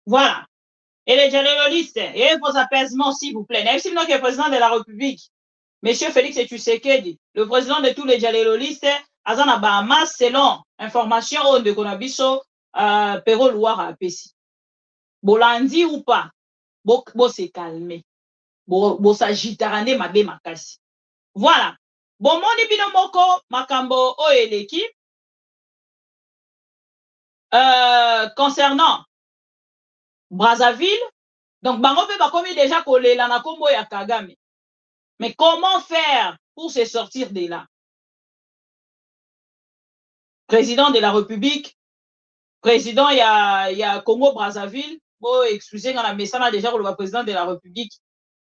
Voilà. Et les dialoguistes, et vos apaisements, s'il vous plaît. Même si le président de la République, Monsieur Félix Tshisekedi, le président de tous les dialoguistes, Azana Bahamas, selon information de Konabiso, Pero Loire à Pessi. Bolandi ou pas, bo se calmer. Bo s'agitarane mabe makasi. Voilà. Bon, moni bino moko, makambo o eleki. Concernant Brazzaville, donc bango pe bakomi déjà kolela na kombo ya Kagame. Mais comment faire pour se sortir de là? Président de la République, président il y a Congo Brazzaville, bon excusez moi mais ça a déjà le président de la République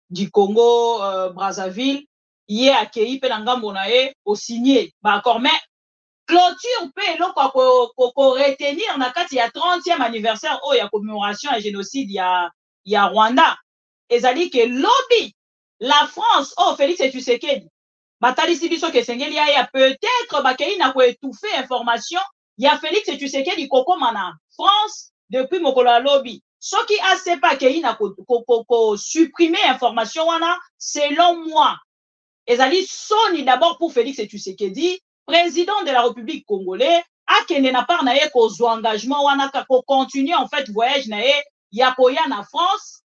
du Congo Brazzaville, il est accueilli pe ngambo na e au signé ba accord mais clôture pe loko ko retenir na kati ya 30e anniversaire o ya commémoration à génocide ya Rwanda. Ezali que lobby la France oh Félix Tshisekedi batalisi biso ke sengeli ya peut-être bakei na ko étouffer information ya Félix Tshisekedi kokoma na France depuis mokolo ya lobby soki asepa kei na ko supprimer information wana selon moi ezali soni d'abord pour Félix Tshisekedi président de la République congolais akende na part na ye kozwa engagement wana ko continuer en fait voyage na ye ya koya na France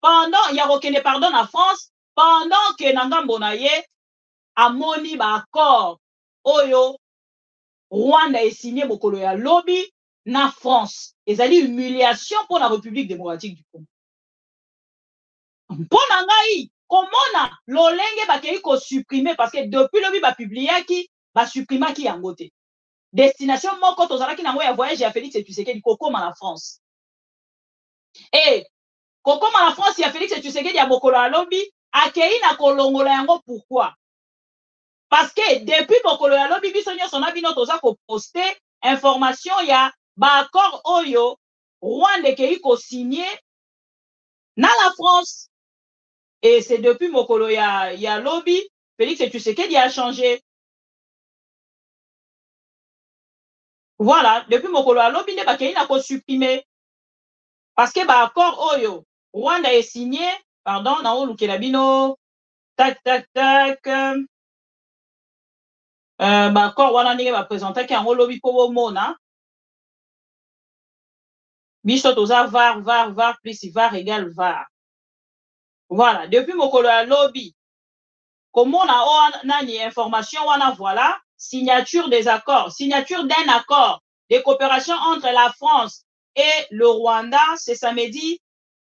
pendant ya kokende pardon na France pendant que na ngambo na ye amoni ba accord oyo Rwanda est signé mokolo ya lobby na France ezali humiliation pour la République démocratique du Congo. Mpona ngai komona lolenge bakei ko supprimer parce que depuis lobby ba publiaki ba supprimaki yango te. Destination moko tozalaki nango ya voyage ya Félix Tshisekedi kokoma na France. Et kokoma na France ya Félix Tshisekedi ya mokolo ya lobby akei na kolongola yango pourquoi? Parce que depuis mokolo ya lobby biso nyonso na bino toza ko poster information ya ba accord oyo Rwanda kei ko signer na la France. Et c'est depuis mokolo ya lobby Félix Tshisekedi a changé. Voilà, depuis mokolo ya lobby ne bakei na ko supprimer. Parce que ba accord oyo Rwanda est signé, pardon, na olukela bino tac tac tac ba accord wana ndenge ba présenter yango lobby po bomona biso toza var plus var égale var. Voilà, depuis mokolo ya lobby komona o nani information wana voilà signature des accords, signature d'un accord de coopération entre la France et le Rwanda ce samedi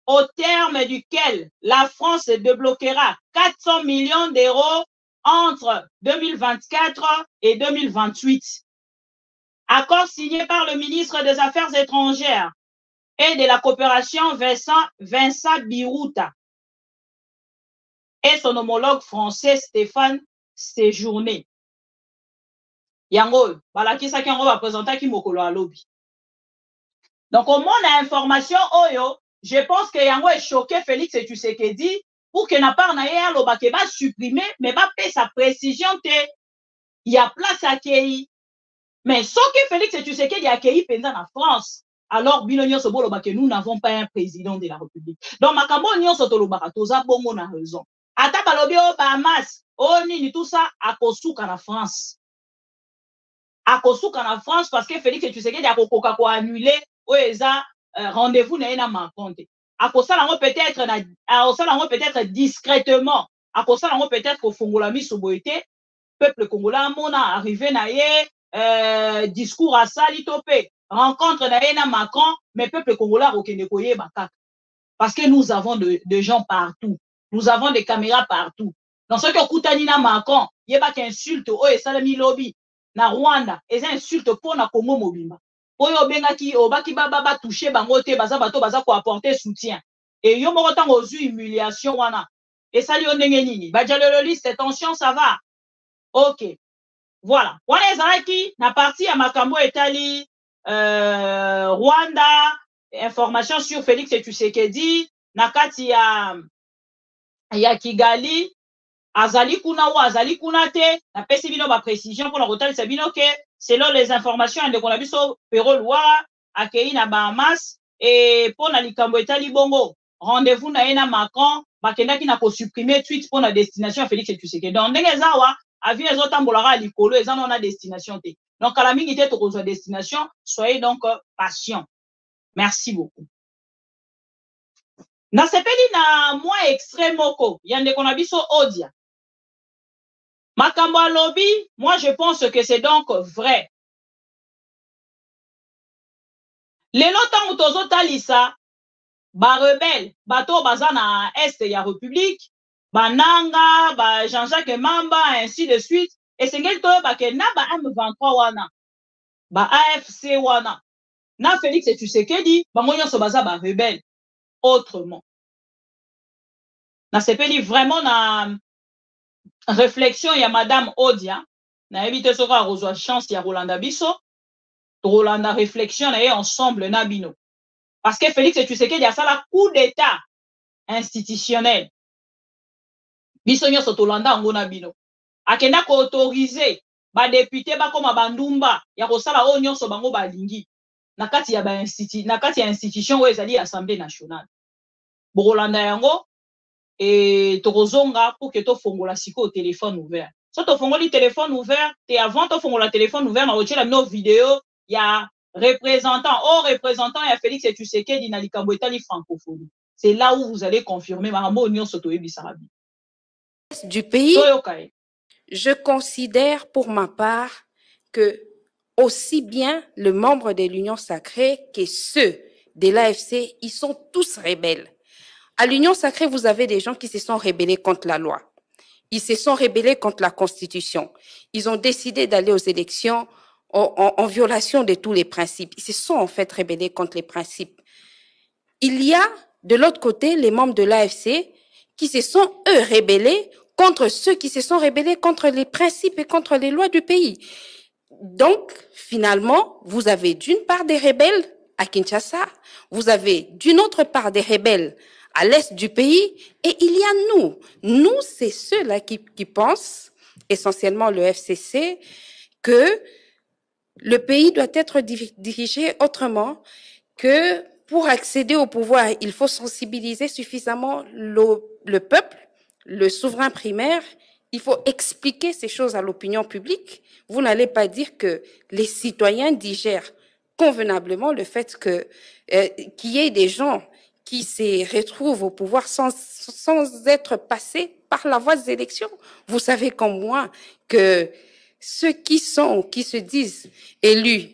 au terme duquel la France débloquera 400 millions d'euros entre 2024 et 2028. Accord signé par le ministre des Affaires étrangères et de la coopération Vincent Biruta et son homologue français Stéphane Séjourné. Yango, balakisa ki yango va présenter ki mokolo ya lobby. Donc, au moins, l'information oyo, je pense que yango est choqué Félix Tshisekedi pour que n'a pas na lo bakeba supprimer mais pas payer sa précision te il y a place à accueillir. Mais ce que Félix Tshisekedi a accueilli pendant la France, alors bino nyonso bo lo que nous n'avons pas un président de la République. Donc makambo nyonso to lo baka toza bongo na raison. Ata balobi o Bahamas, o nini tout ça akosuka na France. Akosuka na France parce que Félix Tshisekedi a kokoka ko annuler o eza rendez-vous na ena Macron. Akosala ngo peut-être discrètement. Akosala ngo peut-être ko fongola miso boité peuple congolais mona arrivé na ye discours à sali topé rencontre na ye na Macron mais peuple congolais okende koyeba kaka parce que nous avons de gens partout. Nous avons des caméras partout. Dans ce que okutani na Macron, yeba qu'insulte o esalami lobby na Rwanda, eza insulte pour na Congo mobimba. Oyo bengaki obaki baba toucher bango te baza bato baza ko apporter soutien. Et yo moko tango ozu humiliation wana. Et ça yo ndenge nini? Ba dialoliste attention ça va. OK. Voilà. Wana ezalaki na partie ya makambo etali Rwanda, information sur Félix Tshisekedi na kati ya Kigali. Azali kuna ou azali kuna te na pesi bino ba précision pour la kotalisa bino que selon les informations de Konabiso Pero Loire akei na Bahamas et pour na likambo etali bongo rendez-vous na ena Macron bakendaki na ko supprimer tweet pour la destination Félix Tshisekedi. Donc ndenge zawa avion ezotambolaka likolo eza na destination te. Donc à la mingi te tokozwa destination, soyez donc patient. Merci beaucoup. Na sepeli na moi extrait moko yande kona biso Odia. Makambo alobi, moi je pense que c'est donc vrai. Lelo tango tozo talisa ba rebelle bato baza na est ya République, bananga, ba Jean-Jacques Mamba ainsi de suite et sengeli toyeba ke na ba M23 wana, ba AFC wana, na Félix Tshisekedi bango nyonso baza ba rebelle autrement. Na sepeli vraiment na réflexion ya madame Odia na ebite soko a rozwa chance ya Rolanda biso Rolanda réflexion na ye ensemble na bino parce que Félix Tshisekedi a sala coup d'état institutionnel biso nyonso tolanda ngo na bino akenda ko autoriser ba député ba koma bandumba ya kosala o nyonso bango balingi na kati ya institution oyo ezali Assemblée nationale Rolanda yango et tokozonga pour que to fongola siko au téléphone ouvert. So to fongoli téléphone ouvert, et avant to fongola téléphone ouvert, na otela no vidéo, il y a représentant ya Félix Tshisekedi na likambo etali francophonie. C'est là où vous allez confirmer makambo onyo soto ebisarabi. Du pays, je considère pour ma part que aussi bien le membre de l'Union sacrée que ceux de l'AFC, ils sont tous rebelles. À l'Union sacrée, vous avez des gens qui se sont rebellés contre la loi. Ils se sont rebellés contre la Constitution. Ils ont décidé d'aller aux élections en violation de tous les principes. Ils se sont en fait rebellés contre les principes. Il y a de l'autre côté les membres de l'AFC qui se sont, eux, rebellés contre ceux qui se sont rebellés contre les principes et contre les lois du pays. Donc, finalement, vous avez d'une part des rebelles à Kinshasa, vous avez d'une autre part des rebelles à l'est du pays, et il y a nous. Nous, c'est ceux-là qui pensent, essentiellement le FCC, que le pays doit être dirigé autrement, que pour accéder au pouvoir, il faut sensibiliser suffisamment le peuple, le souverain primaire. Il faut expliquer ces choses à l'opinion publique. Vous n'allez pas dire que les citoyens digèrent convenablement le fait qu'il y ait des gens qui se retrouvent au pouvoir sans être passés par la voie des élections. Vous savez comme moi que ceux qui se disent élus,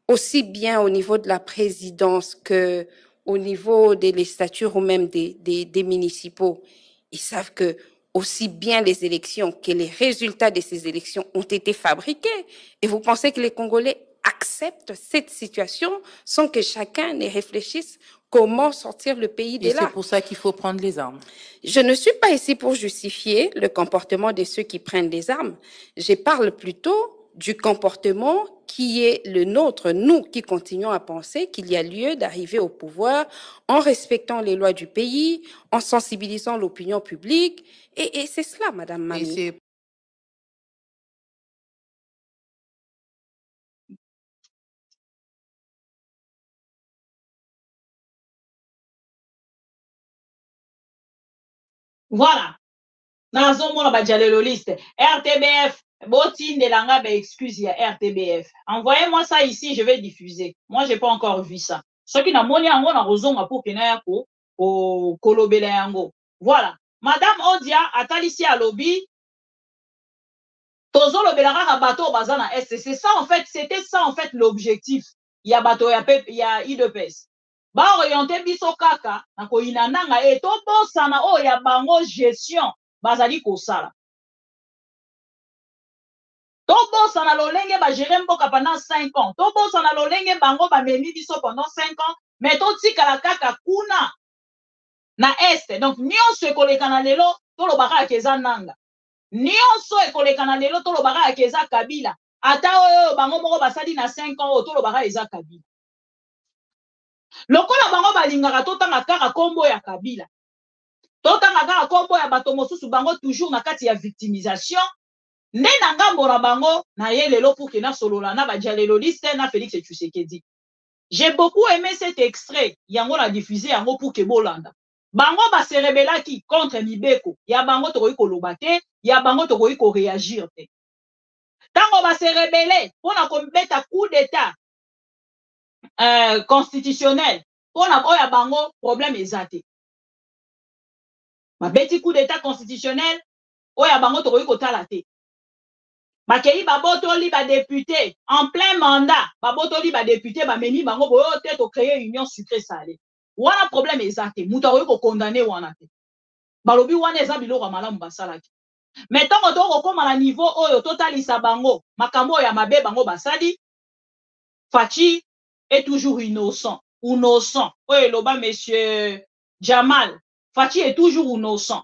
aussi bien au niveau de la présidence que au niveau des législatures ou même des municipaux, ils savent que aussi bien les élections que les résultats de ces élections ont été fabriqués. Et vous pensez que les Congolais acceptent cette situation sans que chacun ne réfléchisse comment sortir le pays de là. Et c'est pour ça qu'il faut prendre les armes. Je ne suis pas ici pour justifier le comportement de ceux qui prennent les armes. Je parle plutôt du comportement qui est le nôtre, nous qui continuons à penser qu'il y a lieu d'arriver au pouvoir en respectant les lois du pays, en sensibilisant l'opinion publique. Et c'est cela, Madame Mami. Voilà. Nazomona bajalelo liste. RTBF, botindelanga ba excuse ya RTBF. Envoyez-moi ça ici, je vais diffuser. Moi, j'ai pas encore vu ça. Ce qui n'a moni yango na rozonga pour kena ko kolobela yango. Voilà. Madame Odia atalisi à lobby. Tozo lobela kaka bato bazana est. C'est ça en fait, c'était ça en fait l'objectif. Il y a bato il y a IDPS. Ba orienté biso kaka na ko inananga et to bosana o ya bango gestion bazali kosala. To bosana lolenge ba gérer mboka pendant 5 ans. To bosana lolenge bango ba memi biso pendant 5 ans, mais to tikala kaka kuna na est. Donc nyonso ekolekana lelo to lobaka keza nanga. Nyonso ekolekana lelo to lobaka keza Kabila. Ata oyo bango moko basali na 5 ans o to lobaka eza Kabila. Lokola bango balingaka totanga kaka kombo ya Kabila. Totanga kaka kombo ya bato mosusu bango toujours na kati ya victimisation. Nde na ngambo na bango na ye lelo pour que na solola na bajalelo liste na Félix Tshisekedi. J'ai beaucoup aimé cet extrait. Yango l'a diffusé yango pour que bolanda. Bango ba se rebelaki contre Mibeko. Ya bango tokoki koloba te, ya bango tokoki ko réagir te. Tango ba se rebelle pona ko beta coup d'état constitutionnel. Pona oya bango problème ezate. Ba beti coup d'état constitutionnel oya bango tokoki kotala te. Bakei babotoli ba député en plein mandat, babotoli ba député ba memi bango boyo te to créer union sucré salé. Wana problème ezate, muto akoki ko condamner wana te. Balobi wana eza biloko malamu basalaki. Mais tant que to koma na niveau oyo totalisa bango, makambo ya mabe bango basali, Fachi est toujours innocent, innocent. Oyo loba monsieur Jamal, Fachi est toujours innocent.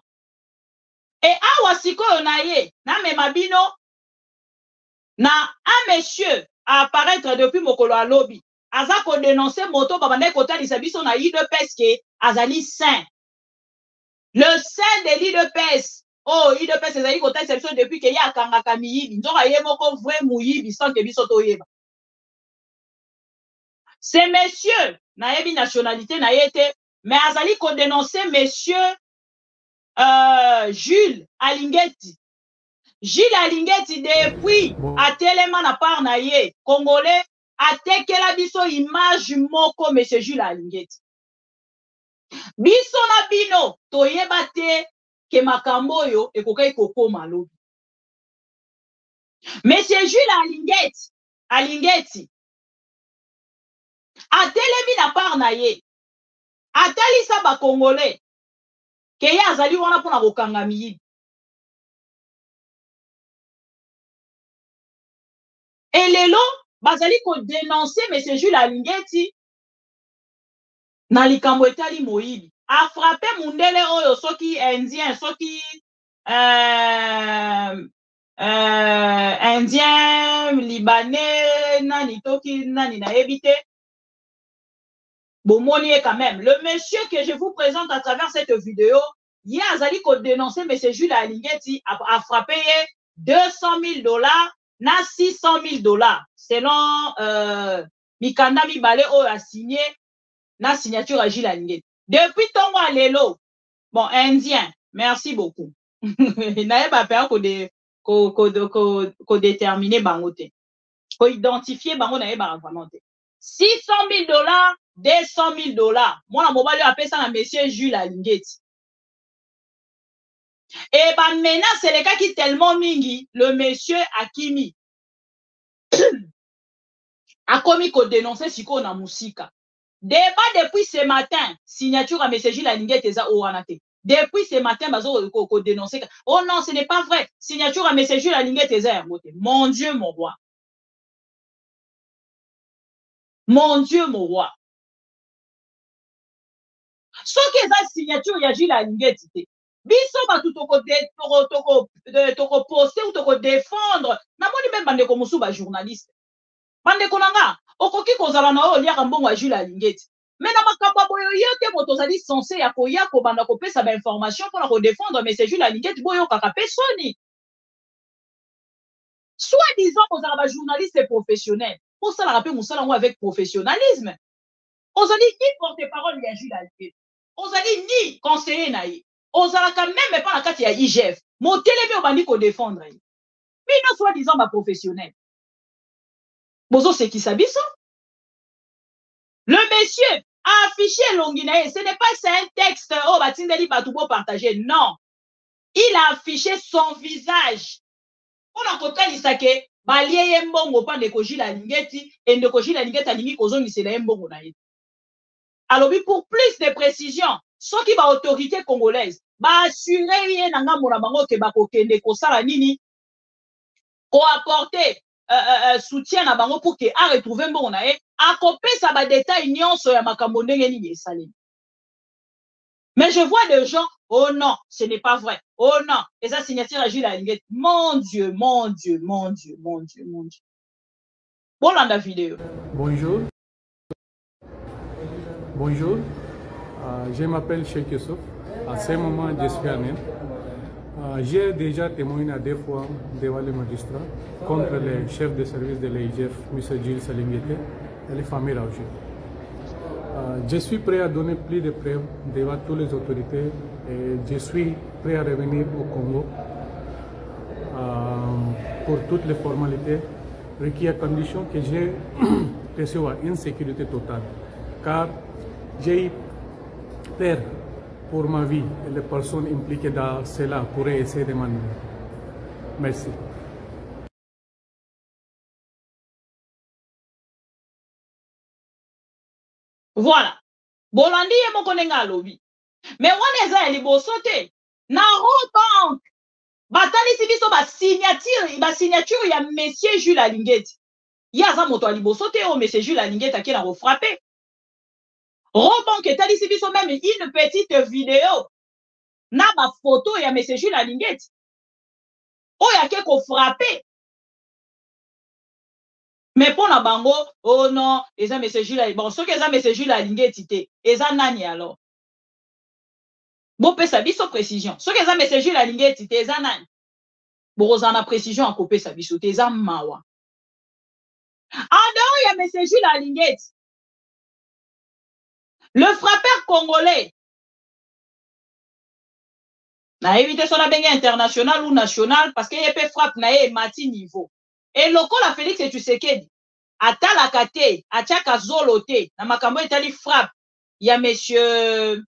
Et awa sikoyo na ye, na memabino na un monsieur à apparaître depuis mokolo à lobby. Aza ko dénoncer moto babande kotalisa biso na IDPS ke azali saint. Le saint de l'IDPS. Oh, IDPS ezali kotalisa biso depuis ke ya kangaka miyibi. Nzoka ye moko vrai muyibi sans ke biso toyeba. C'est monsieur na yebi nationalité na yete, mais azali ko dénoncer monsieur Jules Alingeti. Jules Alingeti depuis atelema na part na ye congolais atekela biso image moko monsieur Jules Alingeti. Biso na bino toyeba te ke makambo yo ekokai kokoma lobi. Monsieur Jules Alingeti atelemi na part na ye atalisa ba congolais ke ye azali wana pona kokanga miyibi. Et lelo bazali ko dénoncer monsieur Jules Alingeti na likambo etali moyibi. A frappé mundele oyo soki indien, soki indien, libanais, nani toki nani na ebite. Bomoni quand même. Le monsieur que je vous présente à travers cette vidéo, hier azali ko dénoncer monsieur Jules Alingeti a frappé $200,000 na $600,000 selon Mikanda Mibale oyo a signé na signature à Jules Alingeti. Depuis ton mois lelo, bon, indien, merci beaucoup. Naye ba peur ko déterminer bango te. Ko identifier bango naye ba vraiment te. $600,000, $200,000. Mwana mobali apesa na monsieur Jules Alingeti. Et ba menace c'est le cas qui tellement mingi, le monsieur Akimi a commis ko dénoncer siko na musika. Débat depuis ce matin, signature à M. Jules Alingeti eza owanate. Depuis ce matin, bazo ko dénoncer. Oh non, ce n'est pas vrai. Signature à M. Jules Alingeti eza yangote. Mon Dieu, mon roi. Mon Dieu, mon roi. Ce qui est la signature ya Jules Alingeti te. Biso batu toko poster ou toko défendre. Na moni même bande ko musu ba journaliste. Bande konanga. Okoki kozala na o liaka mbongo ya Jules Alingeti. Mais na makambo boyo yote moto zali censé ya koya ko banda ko pesa ba information pour ko défendre mais c'est Jules Alingeti boyo kaka pesoni. Soit disant kozala ba journaliste professionnel. Pour ça la rappeler musala ngo avec professionnalisme. Ozali ni porte-parole ya Jules Alingeti. Ozali ni conseiller na ye. Ozala quand même pas na kati ya IGF. Motelemi obandi ko défendre. Mais non soit disant ba professionnel. Bozo c'est qui sabiso? Le monsieur a affiché Longinae. Ce n'est pas un texte, oh, batindeli batoubo partager. Non. Il a affiché son visage. On a compris l'isake, balie yembongo pa ndeko Jules Alingeti, et ndeko Jules Alingeti alingi kozongi se la yembongo na ye. Alors, pour plus de précision, ceux qui ba autorité congolaise, ba assurer ye nanga mona bango ke ba kokende ko sala nini, ko apporter soutien à bango pour que a retrouver mbongo na ye. A kopesa ba détail nyonso ya makambo ndenge nini esali. Mais je vois des gens, oh non, ce n'est pas vrai. Oh non, et ça signature à Jules Alingeti. Mon Dieu, mon Dieu, mon Dieu, mon Dieu, mon Dieu. Bon, dans la vidéo. Bonjour. Bonjour. Je m'appelle Cheikh Youssouf. À ce moment, je suis à Nîmes. J'ai déjà témoigné à 2 fois devant les magistrats contre le chef de service de l'IGF, M. Jules Alingeti, et les familles Raoult. Je suis prêt à donner plus de preuves devant toutes les autorités et je suis prêt à revenir au Congo pour toutes les formalités requises à condition que j'ai reçois une sécurité totale. Car j'ai eu peur pour ma vie et les personnes impliquées dans cela pourraient essayer de m'enlever. Merci. Voilà. Bolandi ye moko nenga lobby. Mais wana eza ya liboso te. Na Robank. Batalisi biso signature ya Monsieur Jules Alingeti. Yaza moto a liboso te o Monsieur Jules Alingeti aki na refrapper. Robank etalisi biso même une petite vidéo. Na ba photo ya Monsieur Jules Alingeti. Oyo ake ko frapper. Mais pour na bango, oh non, eza Monsieur Jules, bon, ce que eza Monsieur Jules Alingeti te, eza nani alors? Bon, pesa biso précision. Ce que eza Monsieur Jules Alingeti te, eza nani? Bon, on a précision à couper sa biso te, eza mawa. En dehors, il y a Monsieur Jules Alingeti. Le frappeur congolais. Na évité son abengé international ou national parce qu'il y a peu frappe na ye mati niveau. Et lokola Félix Tshisekedi atala kate atiaka zolo te na makambo etali frappe ya monsieur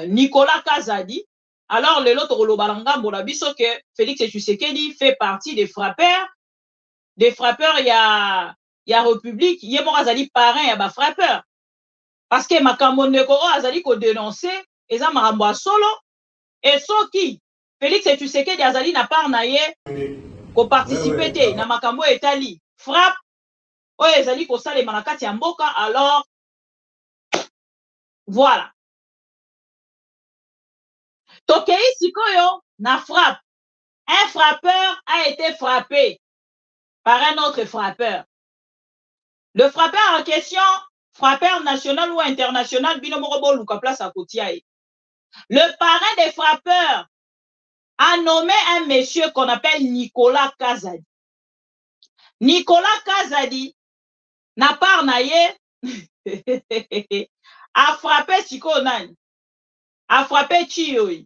Nicolas Kazadi. Alors le lot tokolobalanga mbola biso que Félix Tshisekedi fait partie des frappeurs ya République ye moko azali parrain ya ba frappeur parce que makambo ndeko o azali ko dénoncer eza makambo ya solo et soki Félix Tshisekedi azali na part na ye ko participer te na makambo etali frappe oyo ezali ko salema na kati ya mboka alors voilà. Tokei sikoyo na frappe. Un frappeur a été frappé par un autre frappeur. Le frappeur en question, frappeur national ou international, binomorobo luka place à Kotiaï. Le parrain des frappeurs a nommé un monsieur qu'on appelle Nicolas Kazadi. Nicolas Kazadi n'a pas naye a frappé Sikonani, a frappé Chiyoyi.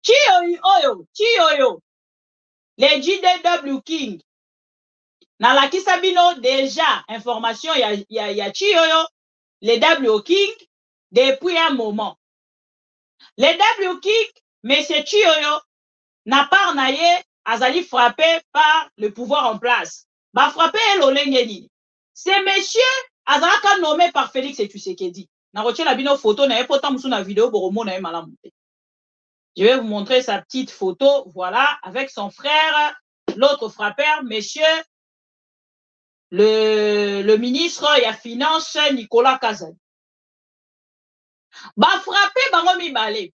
Chiyoyo, les JDW King. Na la Kisabino déjà information ya Chiyoyo, les W King depuis un moment. Les W King, monsieur Chiyoyo n'a pas naye azali frappé par le pouvoir en place. Ba frappé l'olengeni. C'est monsieur azalaka nommé par Félix Tshisekedi. Na roche la bino photo na epota musu na vidéo boromo na malamu. Je vais vous montrer sa petite photo, voilà, avec son frère, l'autre frappeur, monsieur le ministre ya finance Nicolas Kazadi. Ba frappé bango mibale.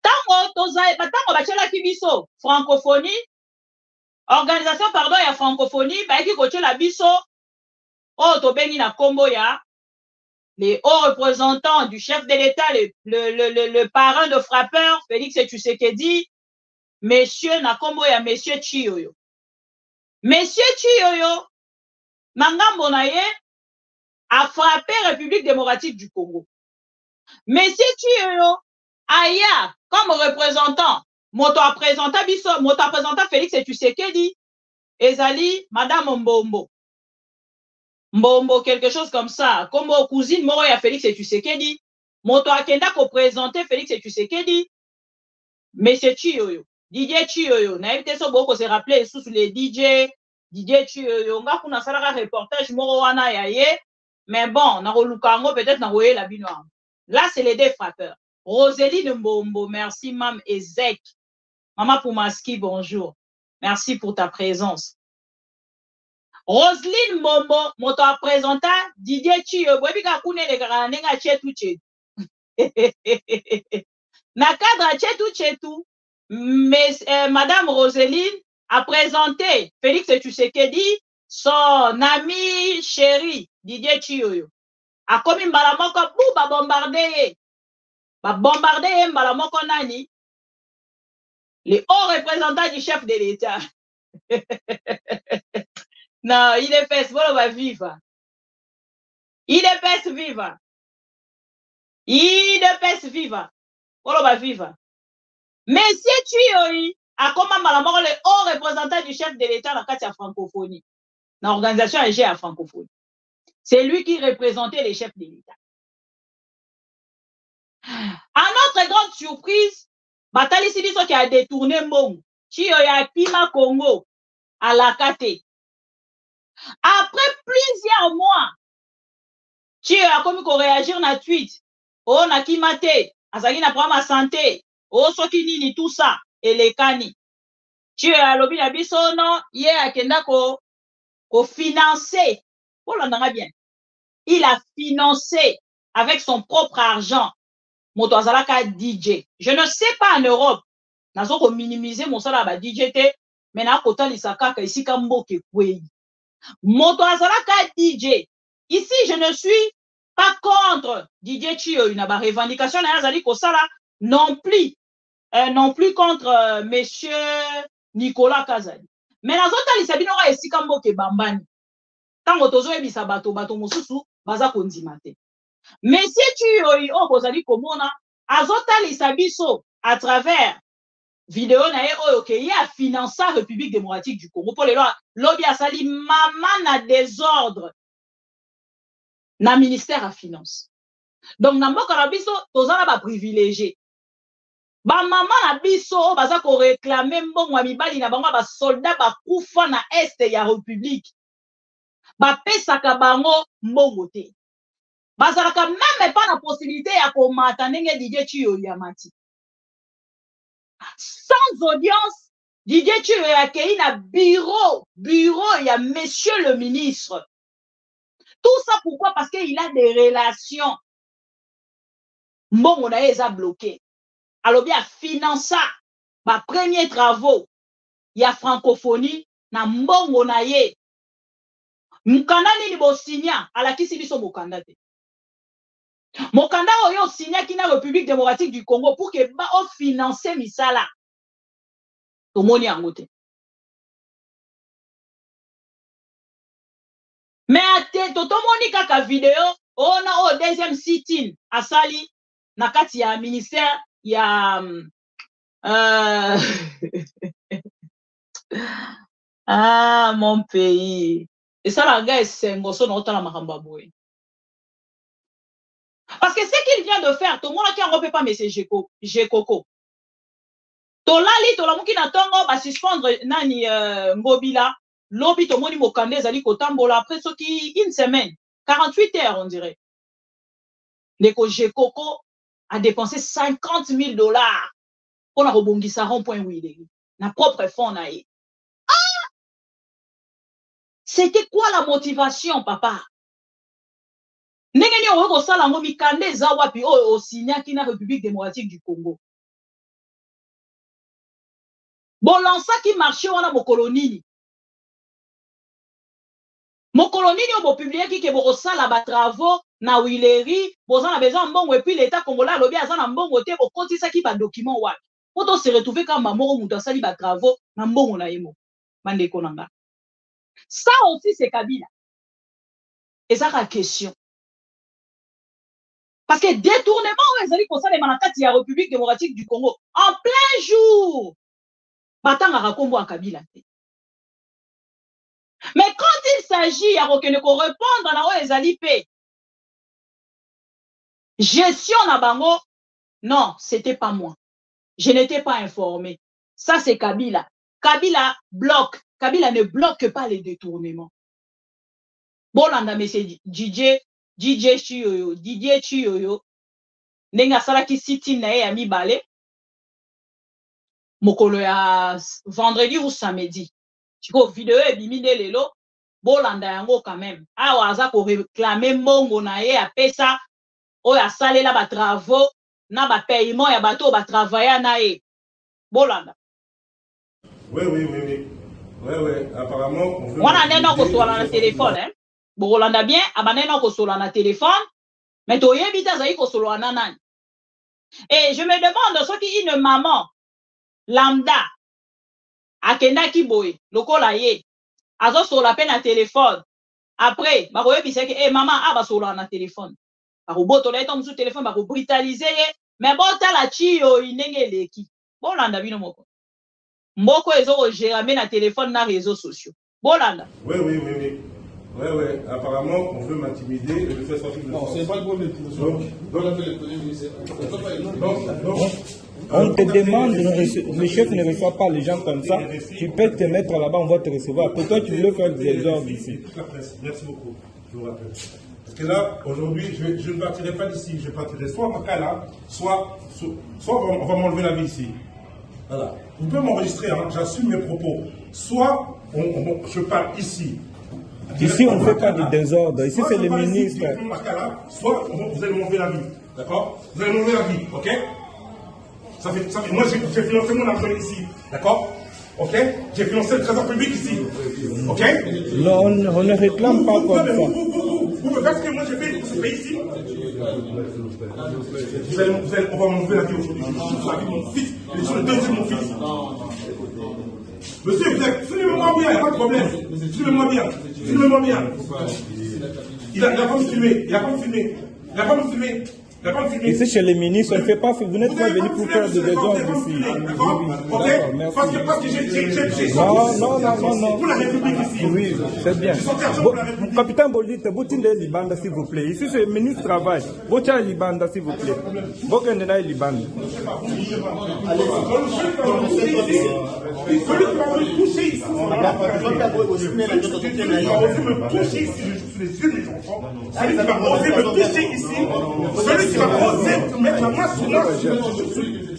Tango bachelaki biso francophonie, organisation pardon ya francophonie, baiki kochela biso o tobengi na kombo ya les hauts représentants du chef de l'État, le parrain de frappeur, Félix Tshisekedi, monsieur Nakombo ya monsieur Chiyoyo. Monsieur Chiyoyo, Mangambo Naye, a frappé République démocratique du Congo. Monsieur Chiyoyo, aya, comme représentant, moto a présenté Félix Tshisekedi, ezali Madame Mbombo. Mbombo, quelque chose comme ça, comme cousine moro ya Félix Tshisekedi, moto akenda ko présenter Félix Tshisekedi, monsieur Chiyoyo, DJ Chiyoyo, na évité so boko se rappeler sous les DJ Chiyoyo, nga kuna salaka reportage moro wana ya ye, mais bon, na rolukango peut-être na roye la bino. Là c'est les deux frappeurs. Roséline Mbombo, merci Mam Ezek. Maman Poumaski, bonjour. Merci pour ta présence. Roselyne Mbombo, moto a présenté Didier Chiyo, webika kune le garanenga chetu chetu. Na cadre chetu, mais Madame Roselyne a présenté Félix Tshisekedi, son ami chéri Didier Chiyo. A komi mbalamoko bou ba bombarder. Ba bombarder mbalamoko nani? Les hauts représentants du chef de l'État. Non, il est peste, voilà, va vivre. Il est peste vivre. Il est peste vivre. Voilà, va vivre. Mais si tu es à comment le haut représentant du chef de l'État dans la francophonie, dans l'organisation AG à francophonie, c'est lui qui représentait les chefs de l'État. À notre grande surprise, Batali Sibiso qui a détourné Mbongo, Chio ya Pima Congo à la KT. Après plusieurs mois, Chio a comme qu'on réagir na tweet. Oh, na kimate, azali na problème santé. Oh, soki nini tout ça, et les kani. Chio a lobi na biso non, ye akenda ko financer. Oh, l'on bien. Il a financé avec son propre argent. Motoazalaka DJ. Je ne sais pas en Europe. Nazo ko minimiser mon salaire ba DJ te, mais na kota lisaka ka ici kamboke kwei. Motoazalaka DJ. Ici je ne suis pas contre DJ Chio, une revendication na yazali ko sala non plus contre monsieur Nicolas Kazali. Mais nazo talisa bino ka ici kamboke bambani. Tango tozo ebisa bato mosusu baza kondima te. Mais si tu o bozali komona azotalisa biso à travers vidéo na ye oyo ke ye a financé la République démocratique du Congo pour les lois lobby asali mama na désordre na ministère à finance. Donc na mboka na biso tozala ba privilégié. Ba mama na biso baza ko réclamer mbongo mibali na bango ba soldat ba kufa na est ya République. Ba pesaka bango mbongo te. Bazalaka même pas la possibilité ya komata ndenge DJ Chio yamati. Sans audience, DJ Chio accueilli na bureau ya monsieur le ministre. Tout ça pourquoi? Parce qu'il a des relations. Mbongo na eza bloqué. Alors bien financer ma premier travaux ya francophonie na mbongo na ye. Mukanda nini bo signa alakisi biso mukanda te. Mokanda oyo signa ki na République démocratique du Congo pour que ba o financer misala. Tomoni yango te. Mais ate totomoni kaka vidéo ona au deuxième sit-in asali na kati ya ministère ya ah mon pays. Et ça la gars sengo so na otala makamba boy. Parce que ce qu'il vient de faire, tout le monde qui ne peut pas monsieur Gekoko. Tolali tolamuki na tongo ba suspendre nani Ngobila, lobi to moni mokande zali kotambola après ce qui une semaine, 48 heures on dirait. Neko Gekoko a dépensé 50 000 $ pour la rebongisa rond-point Wile. Na propre fonds na ye. Ah! C'était quoi la motivation, papa? Ndenge ni sala ngo mikande za wapi o signaki na République démocratique du Congo. Bolansa qui marché wana mokolonini. Mokolonini o bo publier ki ke bo sala ba travaux na Wileri, boza na besoin mbongo et puis l'état congolais lobi aza na mbongo te bo kotisa ki ba document wapi. Poto se retrouver comme mamo muta sali ba travaux na mbongo na yemo. Mande konanga. Ça aussi c'est Kabila. Et ça la question. Parce que détournement, ils ont ça les manakati ya République démocratique du Congo en plein jour. Batanga rakombo à Kabila. Mais quand il s'agit à répondre à les alipé, gestion na bango, non, c'était pas moi. Je n'étais pas informé. Ça c'est Kabila. Kabila bloque. Kabila ne bloque pas les détournements. Bon, là, monsieur DJ Chioyo, nenga salaki siti na ye ya mibale, mokolo ya vendredi ou samedi. Chiko vidéo e bimide lelo, bolanda yango quand même. Awa aza ko réclamer mbongo na ye a pesa, oya salela ba travaux, na ba paiement ya bato ba travailler na ye. Bolanda. Oui, apparemment. On a neno ko sola na téléphone, hein. Bolanda bien, abaneno ko sola na téléphone, mais to yebita zayi ko sola na nani. Et je me demande ce qui une maman lambda akenda kiboy lokola ye azo sola pe na téléphone après bakoyebisa ke eh maman basola na téléphone bakobotola eto mosusu téléphone bakobrutalize ye mais botala chiyo ndenge eleki bolanda bino moko mboko ezokogera me na téléphone na réseaux sociaux bolanda. Oui. Ouais, apparemment, on veut m'intimider et me faire sortir de France. Non, c'est pas le problème. On te demande, le chef ne reçoit pas les gens comme ça. Tu peux te mettre là-bas, on va te recevoir. Pour toi, tu veux faire des ordres ici. Merci beaucoup, je vous rappelle. Parce que là, aujourd'hui, je ne partirai pas d'ici. Je partirai soit à Makala, soit on va m'enlever la vie ici. Voilà. Vous pouvez m'enregistrer, hein, j'assume mes propos. Soit je parle ici. Ici, on ne fait pas de désordre. Ici, c'est le ministre. Soit vous allez m'enlever la vie. D'accord? Vous allez m'enlever la vie, ok? Ça fait, moi, j'ai financé mon argent ici. D'accord? Ok? J'ai financé le trésor public ici. Ok? Non, on ne réclame pas comme ça. Vous me faites ce que moi j'ai fait pour ce pays ici? On va m'enlever la vie aujourd'hui. Je suis la vie de mon fils. Il est sur le deuxième de mon fils. Monsieur, filmez-moi bien, il n'y a pas de problème. Filmez-moi bien. Filmez-moi bien. Il n'a pas me filmer. Il n'a pas me filmer. Il n'a pas me filmer. Ici, chez les ministres, on ne fait pas. Vous n'êtes pas venu pour faire de désordre ici. D'accord? Ok? Parce que j'ai Non. Pour la République ici. Oui, c'est bien. Capitaine Bolite, Boutinde Libanda, s'il vous plaît. Ici, c'est le ministre travail. Boutinde Libanda, s'il vous plaît. Bokendena Libanda. Celui qui va me toucher ici, celui qui va oser me toucher ici, celui qui va oser mettre la main sur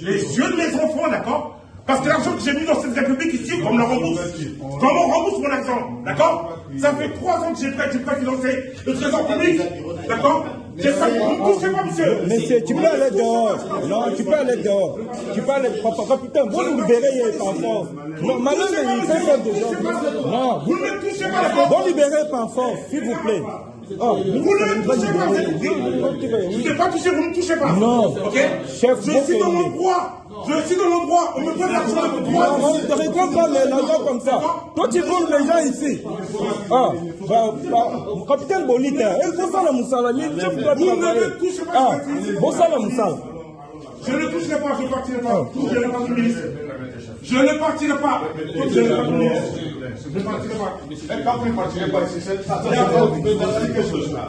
les yeux de mes enfants, d'accord? Parce que l'argent que j'ai mis dans cette république ici, on me la rembourse. Comment on rembourse mon argent, d'accord? Ça fait 3 ans que j'ai pas financé le trésor public, d'accord? Vous ne touchez pas, monsieur. Monsieur, tu peux aller dehors. Non, tu peux aller dehors. Tu peux aller, capitaine, vous nous libérez par force. Non, malheureusement, il fait faire des gens. Non, vous ne me touchez pas, d'accord? Vous libérez par force, s'il vous plaît. Oh, vous ne me touchez pas, je ne sais pas toucher, vous ne me touchez pas. Non, ok? Chef, je suis dans mon droit. Je suis dans le droit, on me donne l'argent de mon droit. On ne te réclame pas l'argent comme ça. Toi, tu voles les gens ici. Capitaine Bolita, il faut ça la moussala. Vous ne me touchez pas. Je ne toucherai pas, je ne partirai pas. Je ne partirai pas. Je ne partirai pas. Je ne partirai pas. Quand vous ne partirez pas ici, c'est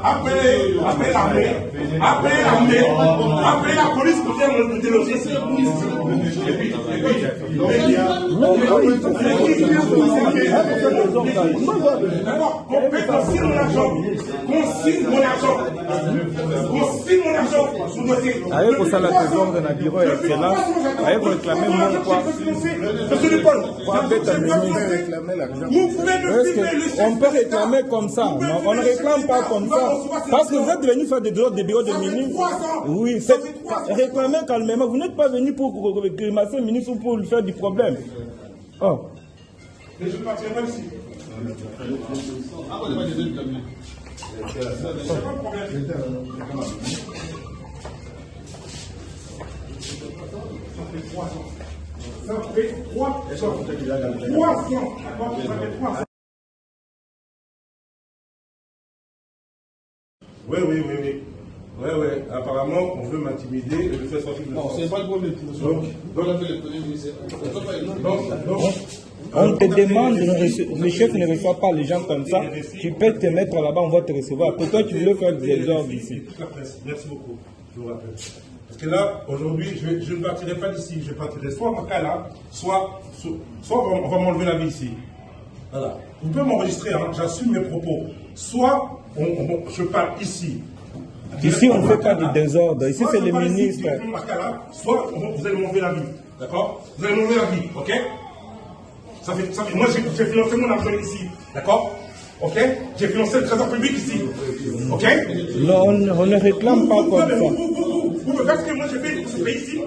appelez l'armée. Appelez la police pour faire le déloger. D'abord, on paie, qu'on signe mon argent. Avec pour ça, la trésor de la bureau est là. Avec pour réclamer mon quoi. On peut réclamer comme ça. Non, on ne réclame pas comme ça. Parce que vous êtes venu faire des bureaux de ministres. Oui, réclamer calmement. Vous n'êtes pas venu pour grimacer le ministre ou pour lui faire du problème. Oh. Mais je ne partirai pas ici. Ça fait 3 ans. Oui. Apparemment, on veut m'intimider et me faire sortir de France. Non, c'est pas le problème. On te demande, le chef ne reçoit pas les gens comme ça. Tu peux te mettre là-bas, on va te recevoir. Pour toi, tu veux faire des ordres ici. Merci beaucoup, je vous rappelle. Parce que là, aujourd'hui, je ne partirai pas d'ici. Je partirai soit à Makala, soit on va m'enlever la vie ici. Voilà. Vous pouvez m'enregistrer, hein, j'assume mes propos. Soit je parle ici. Ici, on ne fait pas de désordre. Ici, c'est le ministre. Soit vous allez m'enlever la vie. D'accord? Vous allez m'enlever la vie, ok? Ça fait, moi, j'ai financé mon argent ici. D'accord? Ok? J'ai financé le trésor public ici. Ok? Non, on ne réclame pas comme ça. Vous me faites ce que moi j'ai fait pour ce pays ici?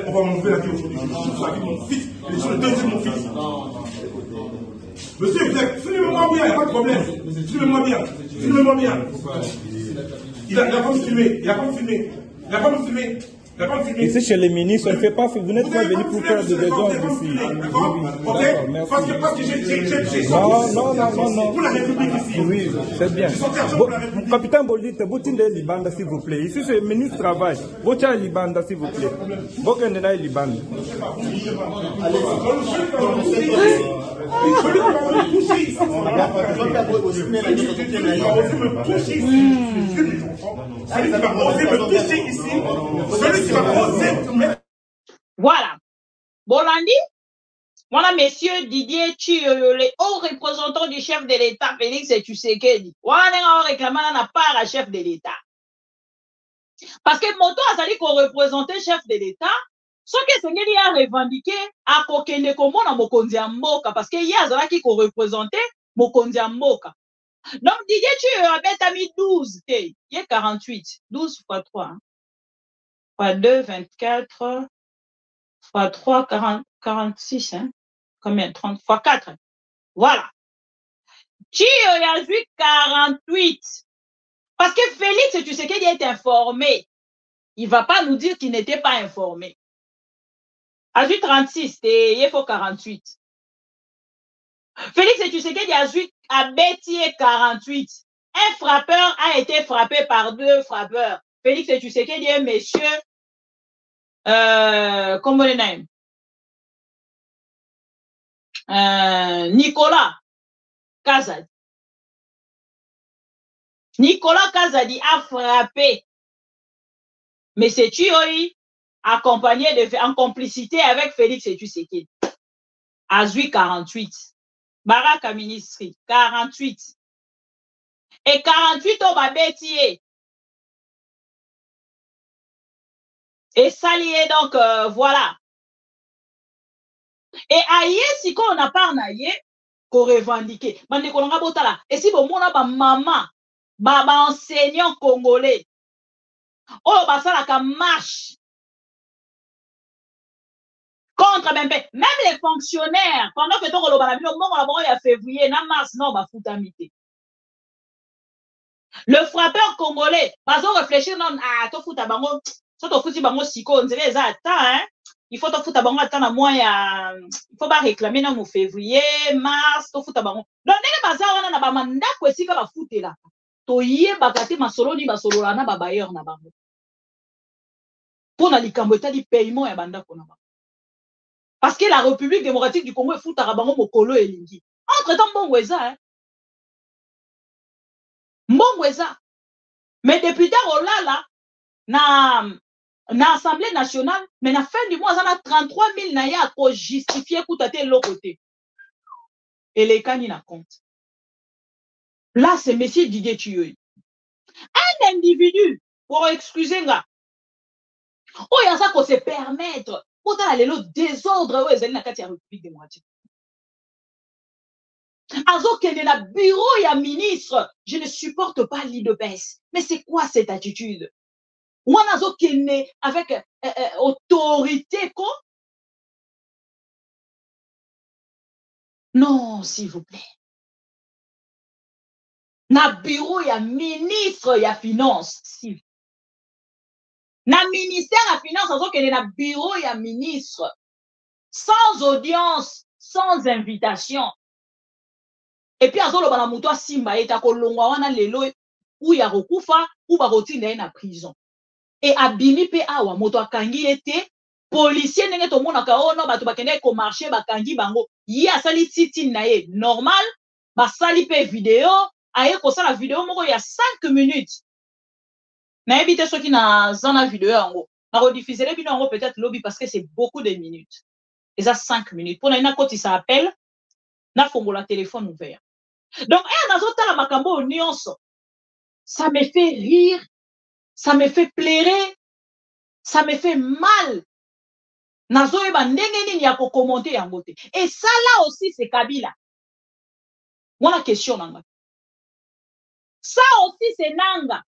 On va m'enlever la vie aujourd'hui. Je suis sur la vie de mon fils. Il est sur le deuxième de mon fils. Monsieur, filmez-moi bien, il n'y a pas de problème. Filmez-moi bien. Il n'a pas me filmer. Ici, chez les ministres, on ne fait pas, vous n'êtes pas venu pour faire des désordres ici. D'accord, merci. Parce que j'ai Non. pour la République ici. Oui, c'est bien. Capitaine Bolite, vous tenez Libanda, s'il vous plaît. Ici, c'est le ministre du Travail. Vous tenez Libanda, s'il vous plaît. Vous tenez Libanda. Voilà. Bolandi, voilà, monsieur Didier Chiyoyo, le haut représentant du chef de l'État, Félix Tshisekedi. Voilà, on réclame la part à chef de l'État. Parce que Moto a dit qu'on représentait chef de l'État, ce que Sengeli a revendiqué à Kokende Komo na Mokonzi Mboka, parce qu'il y a Zala qui représentait Mokonzi Mboka. Donc Didier Chiyoyo a mis 12, il y a 48, 12 x 3, hein. X 2, 24, x 3, 40, 46, hein. Combien? 30 x 4. Voilà. Chiyoyo a vu 48. Parce que Félix, tu sais qu'il est informé. Il ne va pas nous dire qu'il n'était pas informé. A vu 36, il faut 48. Félix, tu sais qu'il a vu à Bétier 48. Un frappeur a été frappé par 2 frappeurs. Félix, tu sais qu'il y a un monsieur, comment le nom? Nicolas Kazadi. Nicolas Kazadi a frappé M. Chiyoyo, accompagné en complicité avec Félix Tshisekedi. Azui 48. Baraka Ministry 48. Et 48 au Babetier. Et salié donc voilà. Et aïe si on n'a pas aïe qu'on revendiqué. Mande kolonga botala. Et si bon mona ba maman, ba enseignant congolais. Oh ba ça la marche contre même les fonctionnaires pendant que ton la il y a février na mars non ba futamité. Le frappeur congolais bazo réfléchir non to futa bango so to futi bango siko on dirait ça hein. Il faut to futa bango attendre mois ya il faut pas réclamer na mo février mars to futa bango donc nene baza wana na ba mandat ko esika ba futela to yé bakati masolo ni basolo na ba bailleur na bango pour na likambo etali paiement ya banda ko na bango. Parce que la République démocratique du Congo est foutue à Bango Mokolo et Lingi. Entre-temps, Mbongweza, hein. Mbongweza. Mais depuis tard, là, na Assemblée nationale, mais na fin du mois, ça a 33 000 naya pour justifier pour tâter l'autre côté. Et les cani na compte. Là, c'est monsieur Didier Chiyoyo. Un individu, pour excuser, nga. Oh, il y a ça qu'on se permettre. Pourtant, il y a le désordre où ils allaient dans la République démocratique. Azo kende na bureau ya ministre, je ne supporte pas l'IDPS. Mais c'est quoi cette attitude? Ou azo kende avec autorité quoi? Non, s'il vous plaît. Na bureau ya ministre ya finance, s'il. Na ministère ya finance azo kende na bureau ya ministre. Sans audience, sans invitation. Et puis azolo bana muto simba eta kolongwa wana lelo ou ya rokufa ou ba rotinda na prison. Et abimi pe awa moto akangi ete policier ndenge to mona ka ono bato bakende ko marché bakangi bango yi asali titi na ye normal ba sali pe vidéo aye ko sala vidéo moko ya 5 minutes. Na ebite soki na zana vidéo yango na rediffuser bino yango peut-être lobby parce que c'est beaucoup de minutes. Et ça 5 minutes. Pour na koti ça appelle na fongola téléphone ouvert. Donc, ça me fait rire, ça me fait pleurer, ça me fait mal. Et ça là aussi, c'est Kabila. Voilà la question. Ça aussi, c'est Nanga.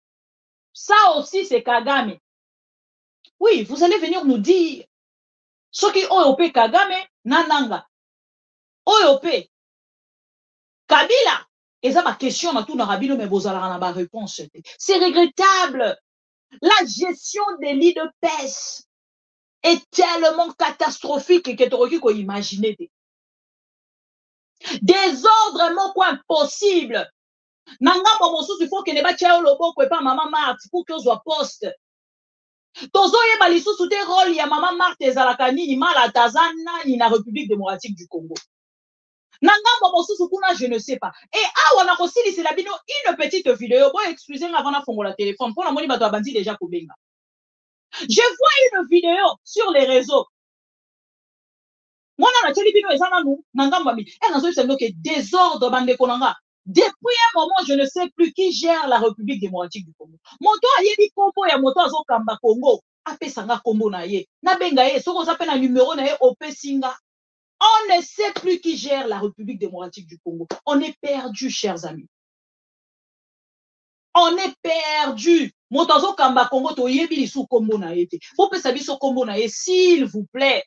Ça aussi, c'est Kagame. Oui, vous allez venir nous dire ce qui est OEP Kagame, Nananga. OEP. Kabila, et ça ma question na tout na rabino mais vous allez en avoir réponse. C'est regrettable. La gestion des lits de peste est tellement catastrophique que tu peux imaginer. Désordre quoi impossible. Nangamba mosusu il faut que ne ba tia loboko pa maman Marthe pour que soit poste. Tozo yeba lisusu te rôle ya maman Marthe ezalaka nini mala tazana ni na République démocratique du Congo. Nangamba mosusu kuna je ne sais pas. Et awa na kosili c'est la bino une petite vidéo. Bon excusez-moi avant na fongola téléphone. Pour la moni bato abandi déjà kobenga. Je vois une vidéo sur les réseaux. Moi na teli bino ezana nu nangamba mi. Et nazo c'est que désordre bande konanga. Depuis un moment, je ne sais plus qui gère la République démocratique du Congo. Moto ayebi kombo ya moto azo kamba Congo. Ape sanga kombo na ye. Na benga ye. Soko zape na numéro na ye ope singa. On ne sait plus qui gère la République démocratique du Congo. On est perdu, chers amis. On est perdu. Moto azo kamba Congo to yebi lisu kombo na ye te. Ope sabi so kombo na ye, s'il vous plaît.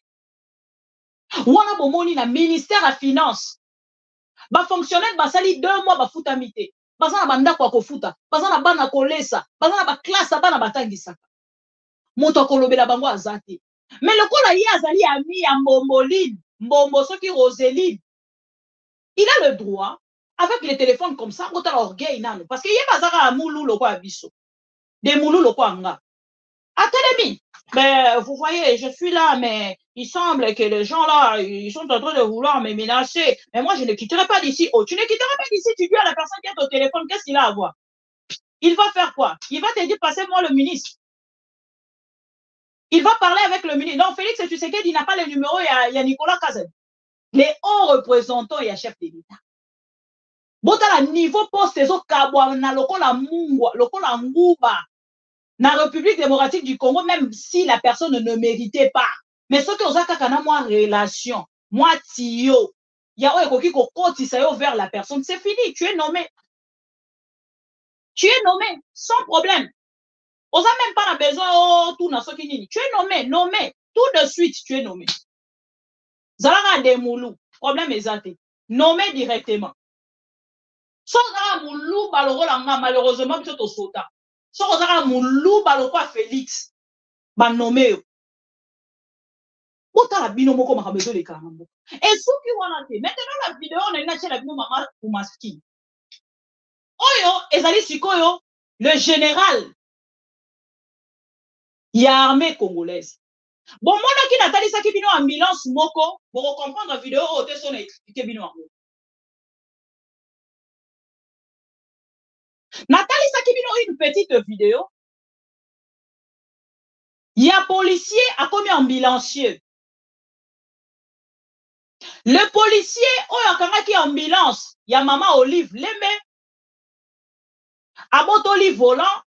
Wana bomoni na ministère à finance. Ba fonctionnaire basali 2 mois ba futamite. Bazana banda kwa kofuta, bazana bana kolesa, bazana ba classe bana batangisaka. Moto kolobela bango azati. Mais le kola ye azali ami ya Mbomboline, Mbombo soki Roseline. Il a le droit avec les téléphones comme ça, ngota orgueil nano parce que ye bazaka amulu loko abiso. De mulu loko anga. Atelemi. Mais vous voyez, je suis là, mais il semble que les gens là, ils sont en train de vouloir me menacer. Mais moi, je ne quitterai pas d'ici. Oh, tu ne quitteras pas d'ici, tu dis à la personne qui est au téléphone, qu'est-ce qu'il a à voir? Il va faire quoi? Il va te dire, passez-moi le ministre. Il va parler avec le ministre. Donc, Félix Tshisekedi n'a pas le numéro, il y a Nicolas Kazan. Les hauts représentants, il y a chef de l'État. Bon, à niveau poste, ils ont kabwana, lokola mungwa, lokola nguba. Dans la République démocratique du Congo, même si la personne ne méritait pas. Mais ce que vous avez moi relation, moi tio, il y a un qui côté vers la personne, c'est fini, tu es nommé. Tu es nommé, sans problème. On n'a même pas besoin, oh, tout dans ce qui dit. Tu es nommé, tout de suite, tu es nommé. Zara de moulou, problème exact. Nommé directement. Sans moulou, malheureusement, tu es au sota. So ozaka moulou balokwa Félix ba nommé botala bino moko makabezo le kambo et soki wana te maintenant la vidéo on a une chaîne la bino mama umaski oyo ezali sikoyo le général ya armée congolaise bon mona ki natali saki bino ambulance moko pour comprendre vidéo o te sona expliquer bino ngo Nathalie Sakibino une petite vidéo. Il y a un policier a commis ambulancier. Le policier, oh, il y a qui ambulance. Il y a maman Olive, l'aimer. A bot Olive volant.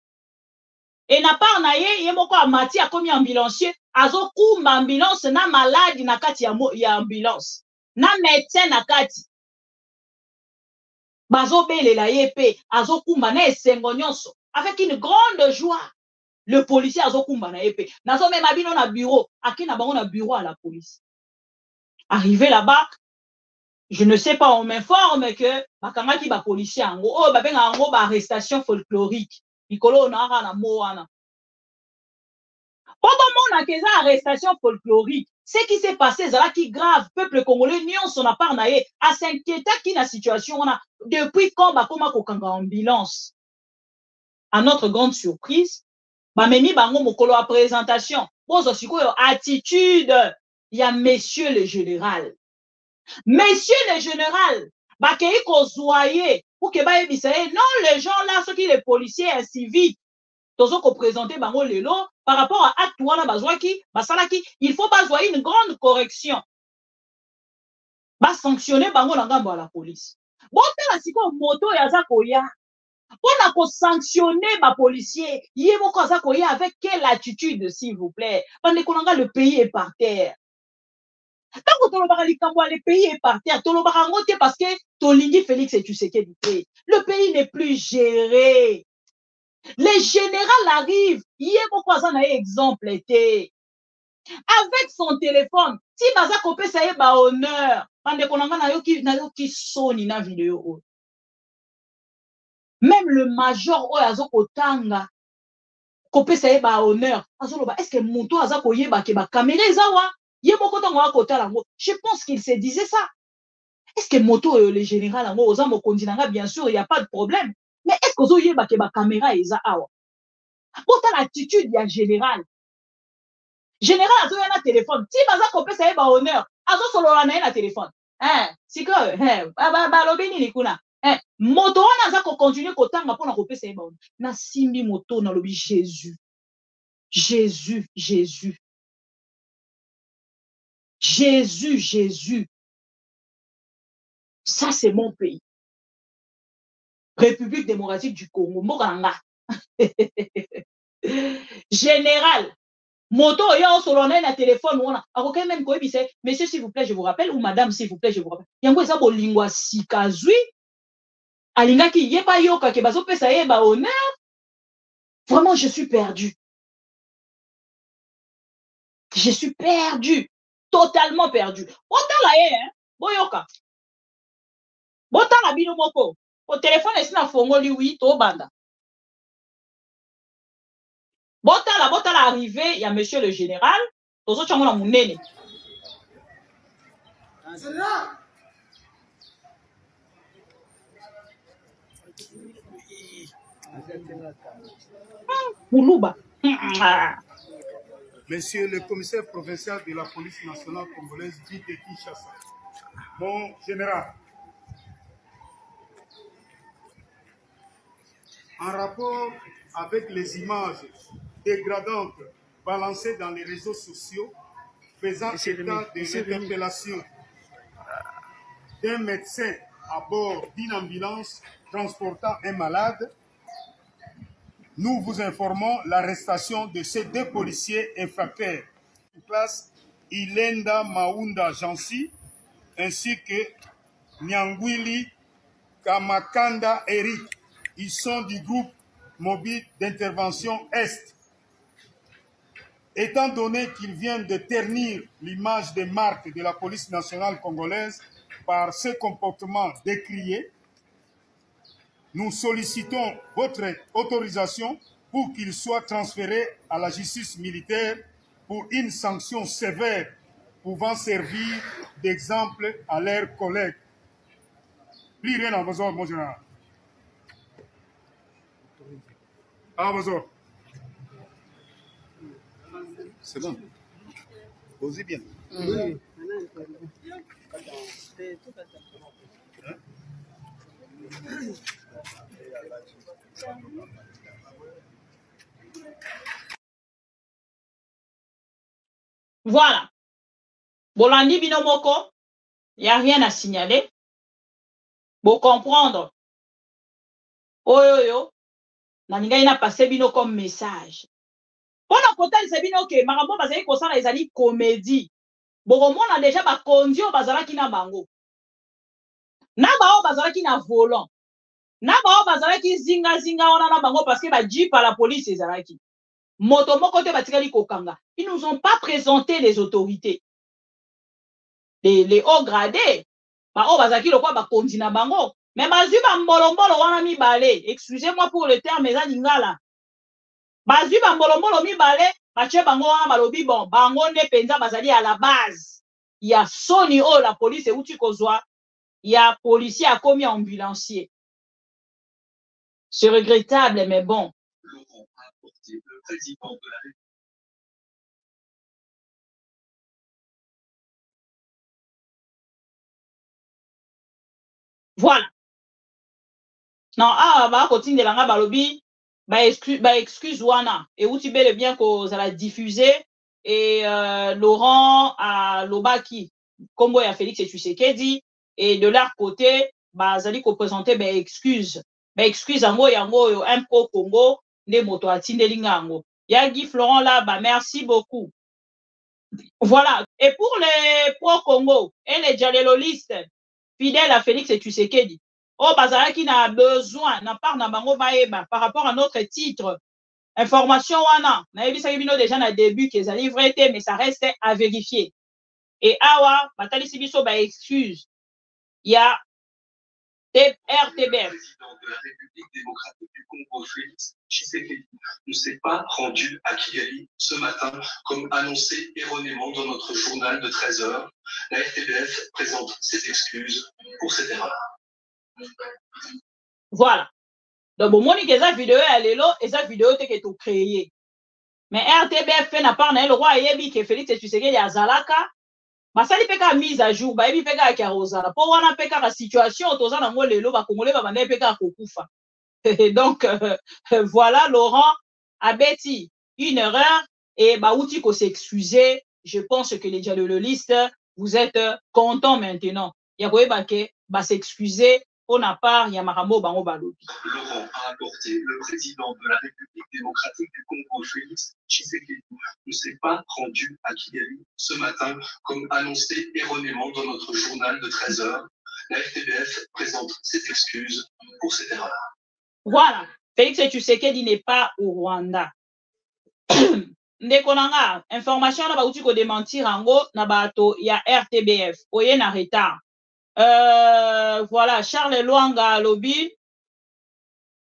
Et n'a pas naïe, il y a moko amati a commis ambulancier. Azo koumba ambulance, na malade na kati ya ambulance. Na médecin na kati. Bazo bele la yepe, azo kumba na esengo nyonso. Avec une grande joie, le policier azo kumba na yepe. Nazo même abino na bureau, aki na bango na bureau à la police. Arrivé là-bas, je ne sais pas, on m'informe que bakanga ki ba policier ango, oh ba benga ango ba arrestation folklorique. Nikolo na na moana. Pendant mon akeza arrestation folklorique, ce qui s'est passé, c'est là qui grave, peuple congolais, nion son appart naé, à s'inquiéter qui la situation, on a, depuis quand, bah, comment qu'on ambulance. À notre grande surprise, bah, meni bango mokolo à présentation, bon, siko attitude, il y a monsieur le général. Monsieur le général, bah, qu'il qu'on soyez, pour que bah, non, les gens là, ceux qui les policiers, un civil, tous ceux qu'on présentait bango lelo, par rapport à acte wana bazwaki basalaki il faut pas une grande correction ba sanctionner bango na ngambo la police bon tala siko moto ya za koya pona ko sanctionner ba policier yé moko za koya avec quelle attitude s'il vous plaît parce que le pays est par terre tant que tolobaka likambo le pays est par terre tolobaka ngote parce que tolingi Félix Tshisekedi le pays n'est plus géré. Les généraux arrivent, il y a beaucoup d'exemples. Avec son téléphone, si baza kopé ça y est honneur, pande konanga na yo ki soni na vidéo. Même le major oyazo kotanga kopesa ye ba honneur azoloba est-ce que moto aza koyeba ke ba caméra ezawa ye moko tango akota lango je pense qu'il se disait ça est-ce que moto le général lango oza mokonzi nanga bien sûr il y a pas de problème mais est-ce que ozoyeba ke ba caméra eza awa pota l'attitude ya général azoya na téléphone ti baza kopesa ye ba honneur azosolola na ye na téléphone sikoyo balobi nini kuna moto wana aza kocontinue kotanga mpona kopesa ye ba honneur nasimbi moto nalobi Jésus. Ça, c'est mon pays. République démocratique du Congo. Mokanga. Général. Moto, yo, solonel, na téléphone, on a. Alors, quand même, quoi, monsieur, s'il vous plaît, je vous rappelle, ou madame, s'il vous plaît, je vous rappelle. Yango, ça, bo lingua sikazui. Alinga ki, yé pa yoka, ke baso pesa ye ba honneur. Vraiment, je suis perdu. Je suis perdu. Totalement perdu. Autant la ye, hein. Boyoka. Botala bino moko. Au téléphone, est-ce na fongoli oui, to banda. Botala arrivé, il y a monsieur le général. Tozo chango na munene. Moulouba. Monsieur le commissaire provincial de la police nationale congolaise dit de Kinshasa. Mon général, en rapport avec les images dégradantes balancées dans les réseaux sociaux faisant état des interpellations d'un médecin à bord d'une ambulance transportant un malade, nous vous informons l'arrestation de ces deux policiers infracteurs. En place, Ilenda Maunda Jansi ainsi que Nyangwili Kamakanda Eric. Ils sont du groupe mobile d'intervention Est. Étant donné qu'ils viennent de ternir l'image des marques de la police nationale congolaise par ce comportement décrié, nous sollicitons votre autorisation pour qu'ils soient transférés à la justice militaire pour une sanction sévère pouvant servir d'exemple à leurs collègues. Plus rien à vos ordres, mon général. À vos ordres. C'est bon. Posez bien. Oui. Voilà. Bolandi Binomoko, il n'y a rien à signaler. Pour comprendre. Oyoyo, Naninga ina passé bino comme message. Pendant que tu as dit que Marambo Bazali Kosana les ali comédie. Boromon a déjà ba kondio bazalaki na bango. Na bao bazalaki na volant. Na bao bazalaki zinga wana na bango parce que ba jeep à la police ezalaki. Motomoko te batikali kokanga. Ils nous ont pas présenté les autorités. Les hauts gradés. Ba o bazalaki lokwa ba kondi na bango. Mais bazui ba mbolombolo wana mibale. Excusez-moi pour le terme eza lingala. Bazui ba mbolombolo mibale. Bache bango wana balobi bon. Bango ne penza bazali à la base. Il y a Sony oh la police et outi kozwa. Il y a policier a commis ambulancier. C'est regrettable mais bon. Voilà. Non, bah, continue de l'anga balobi, bah, excuse wana. Et où tu bel et bien que ça l'a diffusé. Et Laurent à Lobaki, Combo et à Félix et Tshisekedi. Et de leur côté, bah, Zali ko présenté, bah, excuse. Bah, excuse ango yango, un pro Congo, ne moto atinde lingango. Yagi Florent là, bah, merci beaucoup. Voilà. Et pour les pro-Congo et les dialololistes fidèles à Félix et Tshisekedi, oh, Bazaraki n'a besoin, n'a pas na bango baeba par rapport à notre titre. Information wana, na ebisa bino déjà na début qu'ils allaient vrai, mais ça reste à vérifier. Et awa, batali sibiso ba excuse. Il y a RTBF. Le président de la République démocratique du Congo, Félix Tshisekedi, ne s'est pas rendu à Kigali ce matin, comme annoncé erronément dans notre journal de 13 h. La RTBF présente ses excuses pour cette erreur. Voilà. Donc, bon, Monique, esa vidéo, elle est là, esa vidéo, t'es que tout créé. Mais RTBF fait n'a pas le roi et que Félix Tshisekedi a Zalaka. Masali peka mise à jour, ba ebi peka ki arozala. Po wana peka la situation, toza na ngo lelo ba congolais ba bande peka kokufa. Donc voilà, Laurent Abeti, une erreur et ba outi ko s'excuser. Je pense que les dialoguistes, vous êtes contents maintenant. Ya ko ebake ba s'excuser. On n'a pas Yamarambo Bango Balobi. Laurent a apporté le président de la République démocratique du Congo, Félix Tshisekedi, ne s'est pas rendu à Kigali ce matin, comme annoncé erronément dans notre journal de 13 h. La RTBF présente ses excuses pour cette erreur. Voilà. Félix Tshisekedi n'est pas au Rwanda. Ndekonanga, information na ba uti ko démentir ango na bato ya RTBF. Oye na retard. Voilà, Charles Luanga Lobby.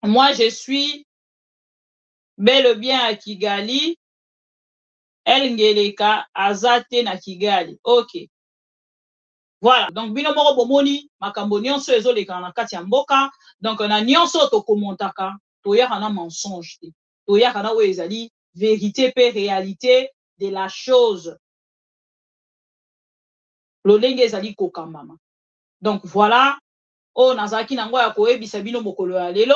Moi, je suis bel et bien à Kigali. El Ngeleka Azate na Kigali. Ok. Voilà. Donc, bino moro bomoni, makambo nyonso ezoleka na kati ya mboka. Donc, na nyonso to kommentaka, to yaka na mensonge te. To yaka na we ezali vérité pe réalité de la chose. Lolenge ezali kokamama. Donc voilà, on nazaki nango ya koyebisa bino mokolo ya lelo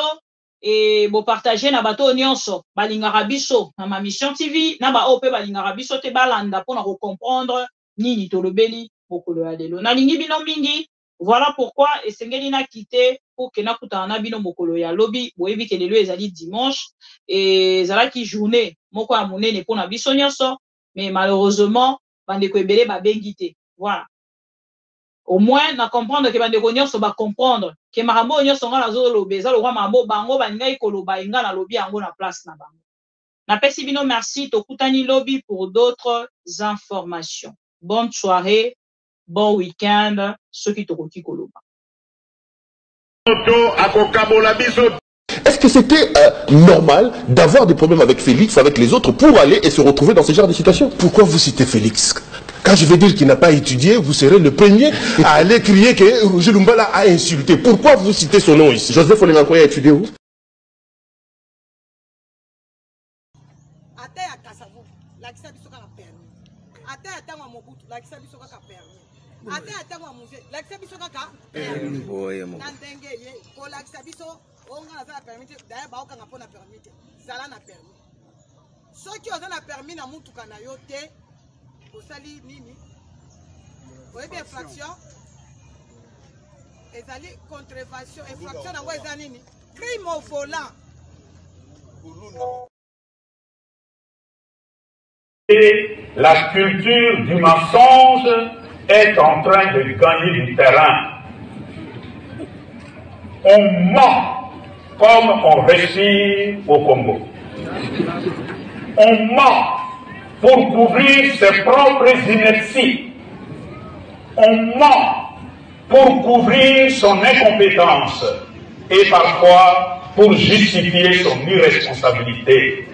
et bo partager na bato nyonso balingaka biso na ma mission TV na ba ope balingaka biso te balanda pona ko comprendre nini tolobeli mokolo ya lelo. Na lingi bino mingi, voilà pourquoi esengeli na quitter pour que na kutana na bino mokolo ya lobi boyebi ke lelo ezali dimanche et ezalaki journée moko ya monene pona biso nyonso mais malheureusement bande ko ebele ba bengi te. Voilà. Au moins, na comprendre que bande nyonso ba comprendre que marambo nyonso ngala zo lobeza le roi marambo bango baninga ikoloba inga na lobi yango na place na bango. Na pesi bino merci to kutani lobby pour d'autres informations. Bonne soirée, bon week-end, ceux qui tokoki koloba. Est-ce que c'était normal d'avoir des problèmes avec Félix, avec les autres, pour aller et se retrouver dans ce genre de situation? Pourquoi vous citez Félix? Quand je vais dire qu'il n'a pas étudié, vous serez le premier à aller crier que Roger Lumbala a insulté. Pourquoi vous citez son nom ici? Joseph Olengakoya a étudié où? Osali nini? Oyebi infraction ezali contravention infraction na eza nini? Crime au volant. Et la culture du mensonge est en train de gagner du terrain. On ment comme on respire au Congo. On ment pour couvrir ses propres inerties. On ment pour couvrir son incompétence et parfois pour justifier son irresponsabilité.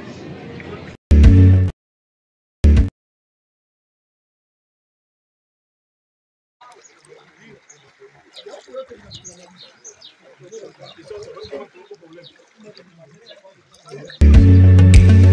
Thank you.